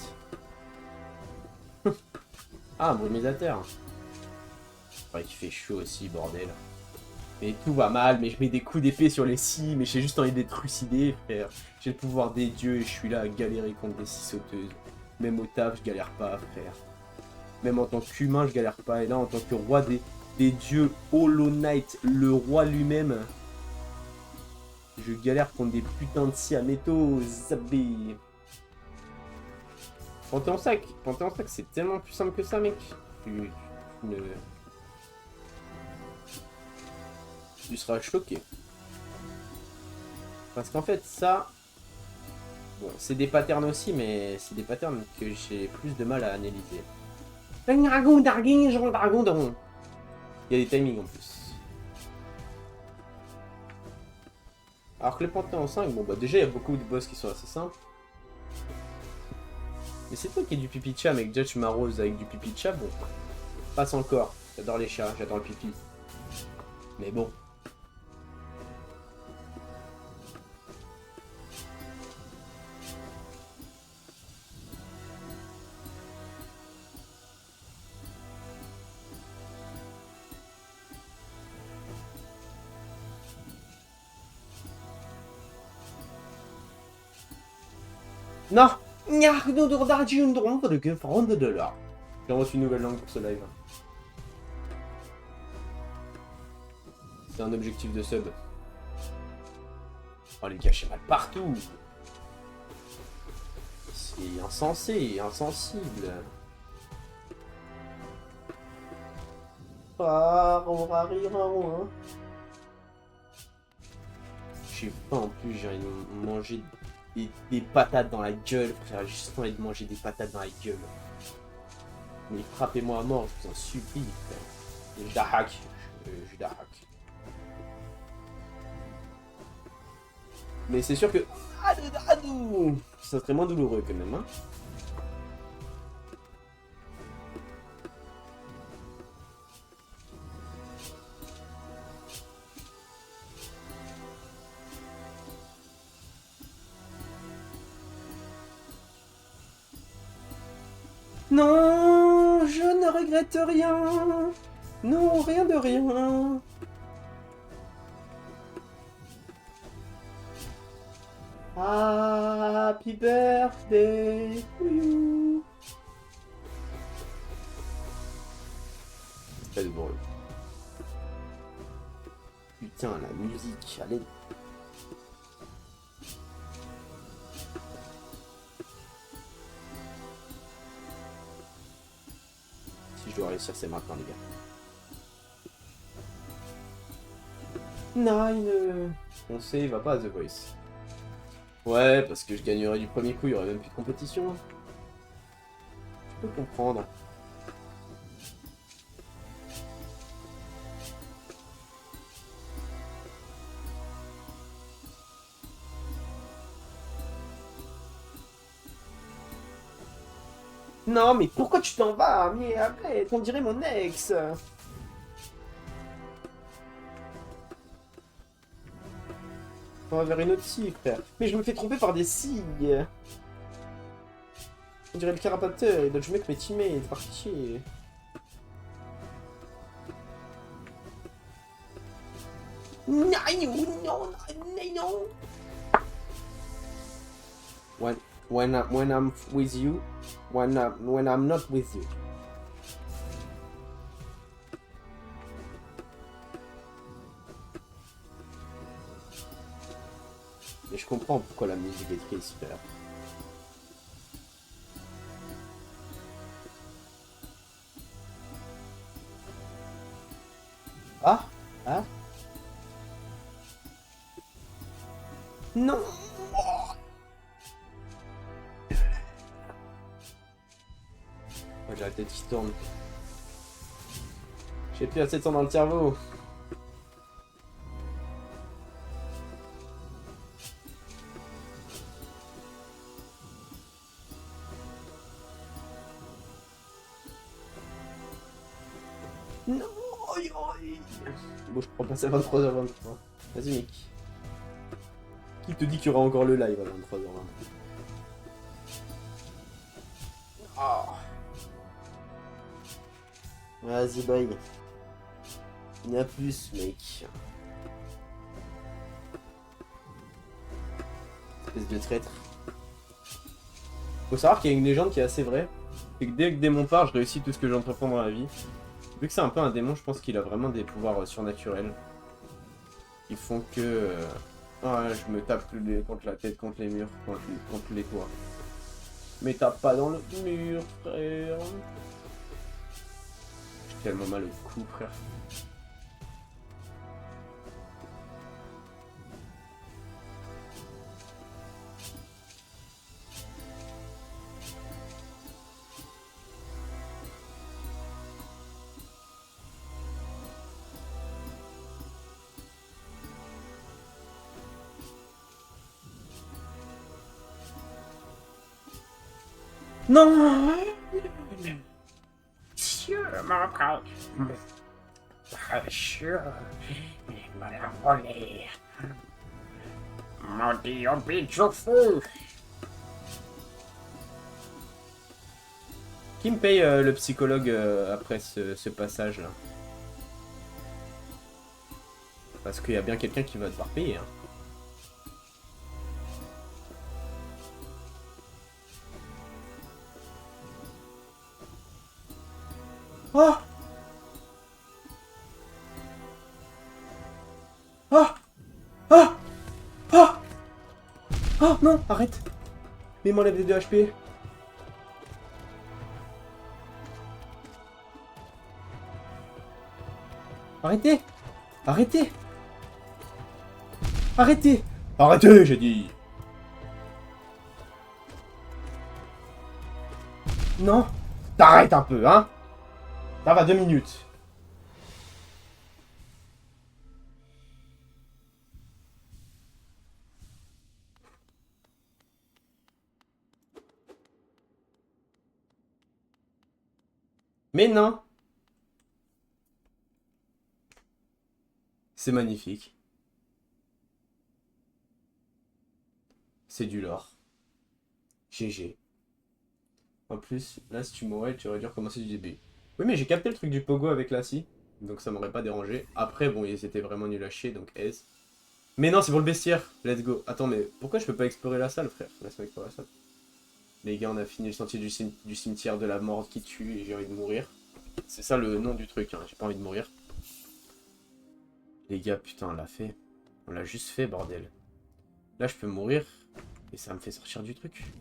Ah, un brumisateur. Ouais, qu'il fait chaud aussi, bordel. Mais tout va mal, mais je mets des coups d'épée sur les scies, mais j'ai juste envie d'être trucidé, frère. J'ai le pouvoir des dieux et je suis là à galérer contre des scies sauteuses. Même au taf, je galère pas, frère. Même en tant qu'humain, je galère pas. Et là, en tant que roi des dieux, Hollow Knight, le roi lui-même, je galère contre des putains de scies à métaux, zabé. Panthéon sac, c'est tellement plus simple que ça, mec. Tu ne... Tu seras choqué. Parce qu'en fait, ça... Bon, c'est des patterns aussi, mais c'est des patterns que j'ai plus de mal à analyser. Dragon, dragon, dragon, dragon. Il y a des timings en plus. Alors que le Panthéon 5, bon bah déjà il y a beaucoup de boss qui sont assez simples. Mais c'est toi qui es du pipi de chat, mec. Déjà tu m'arroses avec du pipi de chat, bon. Passe encore. J'adore les chats, j'adore le pipi. Mais bon. Non. J'ai reçu une nouvelle langue pour ce live. C'est un objectif de sub. Oh les gars, j'ai mal partout. C'est insensé, insensible. Ah, on va rire, hein. J'ai pas en plus, j'ai envie de manger des patates dans la gueule, frère. J'ai juste envie de manger des patates dans la gueule. Mais frappez-moi à mort, je vous en supplie, frère. Je la hack. Je la hack. Mais c'est sûr que... Ça serait moins douloureux quand même, hein. Non, je ne regrette rien. Non, rien de rien. Happy birthday to you. C'est pas de bruit. Putain, la musique, allez. Si je dois réussir, c'est maintenant, les gars. Nine. On sait, il va pas à The Voice. Ouais, parce que je gagnerais du premier coup, il y aurait même plus de compétition. Je peux comprendre. Non, mais pourquoi tu t'en vas? Mais après, on dirait mon ex. On va vers une autre scie, frère. Mais je me fais tromper par des scies. On dirait le carapateur, il doit jouer avec mes teammates, par pitié. Non, non, non, non. When I'm with you, when I'm not with you. Mais je comprends pourquoi la musique est triste, frère. Ah? Ah? Non! Oh, j'ai la tête qui tourne. J'ai plus assez de temps dans le cerveau. Non! Aïe, aïe. Bon, je prends pas ça à 23h23. Vas-y, mec. Qui te dit qu'il y aura encore le live à 23h23? Ah. Vas-y, bye. Il y en a plus, mec. Espèce de traître. Faut savoir qu'il y a une légende qui est assez vraie. C'est que dès que démon part, je réussis tout ce que j'entreprends dans la vie. Vu que c'est un peu un démon, je pense qu'il a vraiment des pouvoirs surnaturels. Qui font que... ouais, je me tape contre la tête, contre les murs, contre les toits. Mais tape pas dans le mur, frère. J'ai tellement mal au cou, frère. Non! Monsieur mon frère, précieux, il me l'a volé. Maudit oblige au feu. Qui me paye le psychologue après ce passage-là? Parce qu'il y a bien quelqu'un qui va devoir payer, hein. Oh! Oh! Oh! Oh! Oh non, arrête! Mais il m'enlève les 2 HP. Arrêtez! Arrêtez! Arrêtez! Arrêtez, j'ai dit! Non! T'arrêtes un peu, hein! Ça va 2 minutes. Mais non! C'est magnifique. C'est du lore. GG. En plus, là, si tu mourais, tu aurais dû recommencer du début. Oui, mais j'ai capté le truc du pogo avec la scie, donc ça m'aurait pas dérangé. Après, bon, ils étaient vraiment nuls à chier, donc aise. Mais non, c'est pour le bestiaire. Let's go. Attends, mais pourquoi je peux pas explorer la salle, frère? Laisse-moi explorer la salle. Les gars, on a fini le sentier du cimetière de la mort qui tue et j'ai envie de mourir. C'est ça le nom du truc, hein. J'ai pas envie de mourir. Les gars, putain, on l'a fait. On l'a juste fait, bordel. Là, je peux mourir et ça me fait sortir du truc.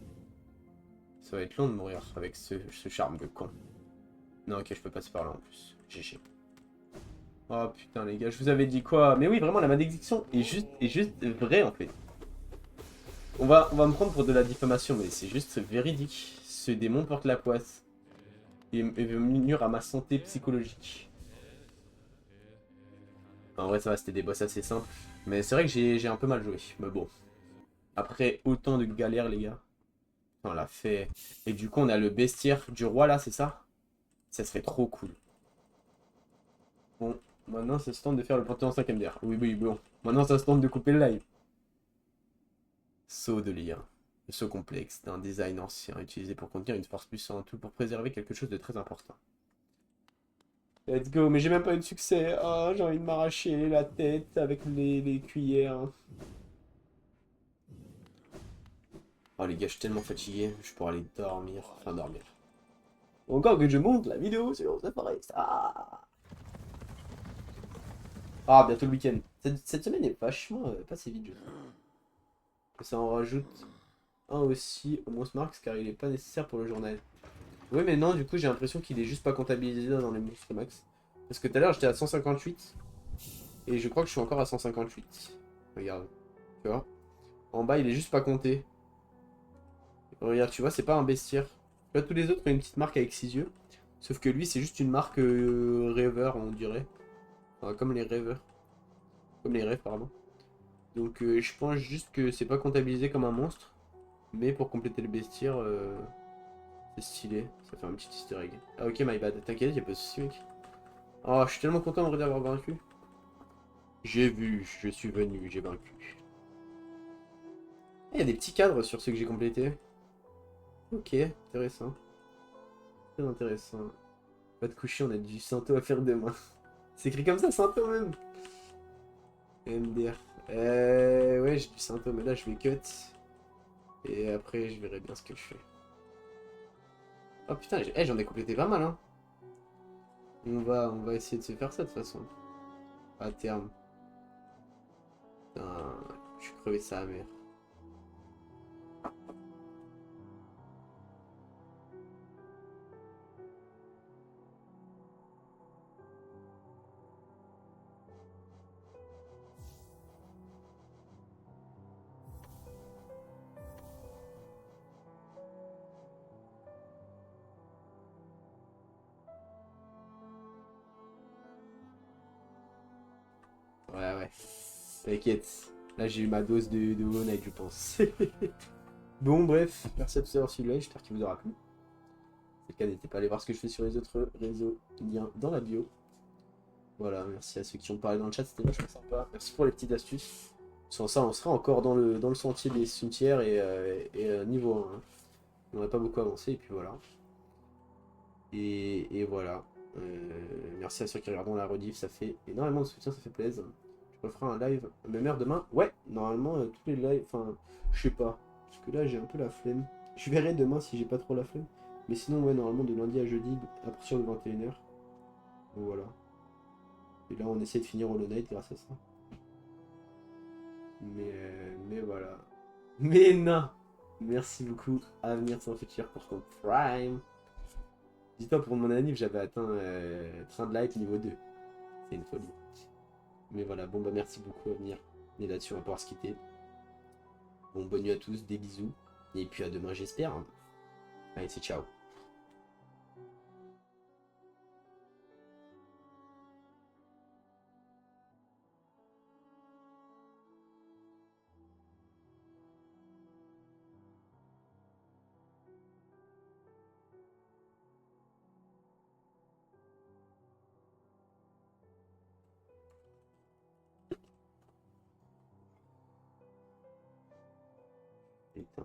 Ça va être long de mourir avec ce charme de con. Non, ok, je peux passer par là en plus. GG. Oh putain, les gars, je vous avais dit quoi? Mais oui, vraiment, la malédiction est juste vraie en fait. On va me prendre pour de la diffamation, mais c'est juste véridique. Ce démon porte la poisse. Et veut nuire à ma santé psychologique. En vrai, ça va, c'était des boss assez simples. Mais c'est vrai que j'ai un peu mal joué. Mais bon. Après autant de galères, les gars. On l'a fait. Et du coup, on a le bestiaire du roi là, c'est ça? Ça serait trop cool. Bon, maintenant ça se tente de faire le Panthéon 5ème DR. Oui, oui, bon. Maintenant ça se tente de couper le live. Saut de lyre. Le saut complexe d'un design ancien utilisé pour contenir une force puissante ou pour préserver quelque chose de très important. Let's go, mais j'ai même pas eu de succès. Oh, j'ai envie de m'arracher la tête avec les cuillères. Oh les gars, je suis tellement fatigué, je pourrais aller dormir. Enfin dormir. Encore que je monte la vidéo sur The Forest. Ah, bientôt le week-end. Cette semaine est vachement passée vite, je trouve. Ça en rajoute un aussi au Monstre Marks car il est pas nécessaire pour le journal. Oui, mais non, du coup, j'ai l'impression qu'il est juste pas comptabilisé dans les Monstres Max. Parce que tout à l'heure, j'étais à 158. Et je crois que je suis encore à 158. Regarde. Tu vois? En bas, il est juste pas compté. Regarde, tu vois, c'est pas un bestiaire. Tu vois, tous les autres ont une petite marque avec 6 yeux. Sauf que lui, c'est juste une marque rêveur, on dirait. Enfin, comme les rêveurs. Comme les rêves, pardon. Donc, je pense juste que c'est pas comptabilisé comme un monstre. Mais pour compléter le bestiaire, c'est stylé. Ça fait un petit easter egg. Ah, ok, my bad. T'inquiète, y'a pas de soucis, mec. Oh, je suis tellement content en vrai d'avoir vaincu. J'ai vu, je suis venu, j'ai vaincu. Il y a des petits cadres sur ceux que j'ai complétés. Ok, intéressant. Très intéressant. Pas de coucher, on a du Santo à faire demain. C'est écrit comme ça, Santo même. MDR. Ouais, j'ai du Santo, mais là je vais cut. Et après, je verrai bien ce que je fais. Oh putain, j'en ai complété pas mal, hein. On va essayer de se faire ça de toute façon. À terme. Putain, je suis crevé ça, mère. Ouais, ouais. T'inquiète. Là, j'ai eu ma dose de Hollow Knight, je pense. Bon, bref. Merci à tous d'avoir suivi le live. J'espère qu'il vous aura plu. Si c'est le cas, n'hésitez pas à aller voir ce que je fais sur les autres réseaux. Lien dans la bio. Voilà, merci à ceux qui ont parlé dans le chat. C'était vachement sympa. Merci pour les petites astuces. Sans ça, on sera encore dans le sentier des cimetières et niveau 1. Hein. On n'a pas beaucoup avancé, et puis voilà. Et voilà. Merci à ceux qui regardent la rediff, ça fait énormément de soutien, ça fait plaisir. Je referai un live, même heure demain. Ouais, normalement, tous les lives, enfin, je sais pas. Parce que là, j'ai un peu la flemme. Je verrai demain si j'ai pas trop la flemme. Mais sinon, ouais, normalement, de lundi à jeudi, à partir de 21h. Donc voilà. Et là, on essaie de finir Hollow Knight grâce à ça. Mais voilà. Mais non! Merci beaucoup à venir sans futur pour ton Prime. Dis-toi, pour mon anniv, j'avais atteint train de light niveau 2. C'est une folie. Mais voilà, bon bah merci beaucoup à venir. Et là-dessus, on va pouvoir se quitter. Bon, bonne nuit à tous, des bisous. Et puis à demain, j'espère. Allez, c'est ciao. Putain.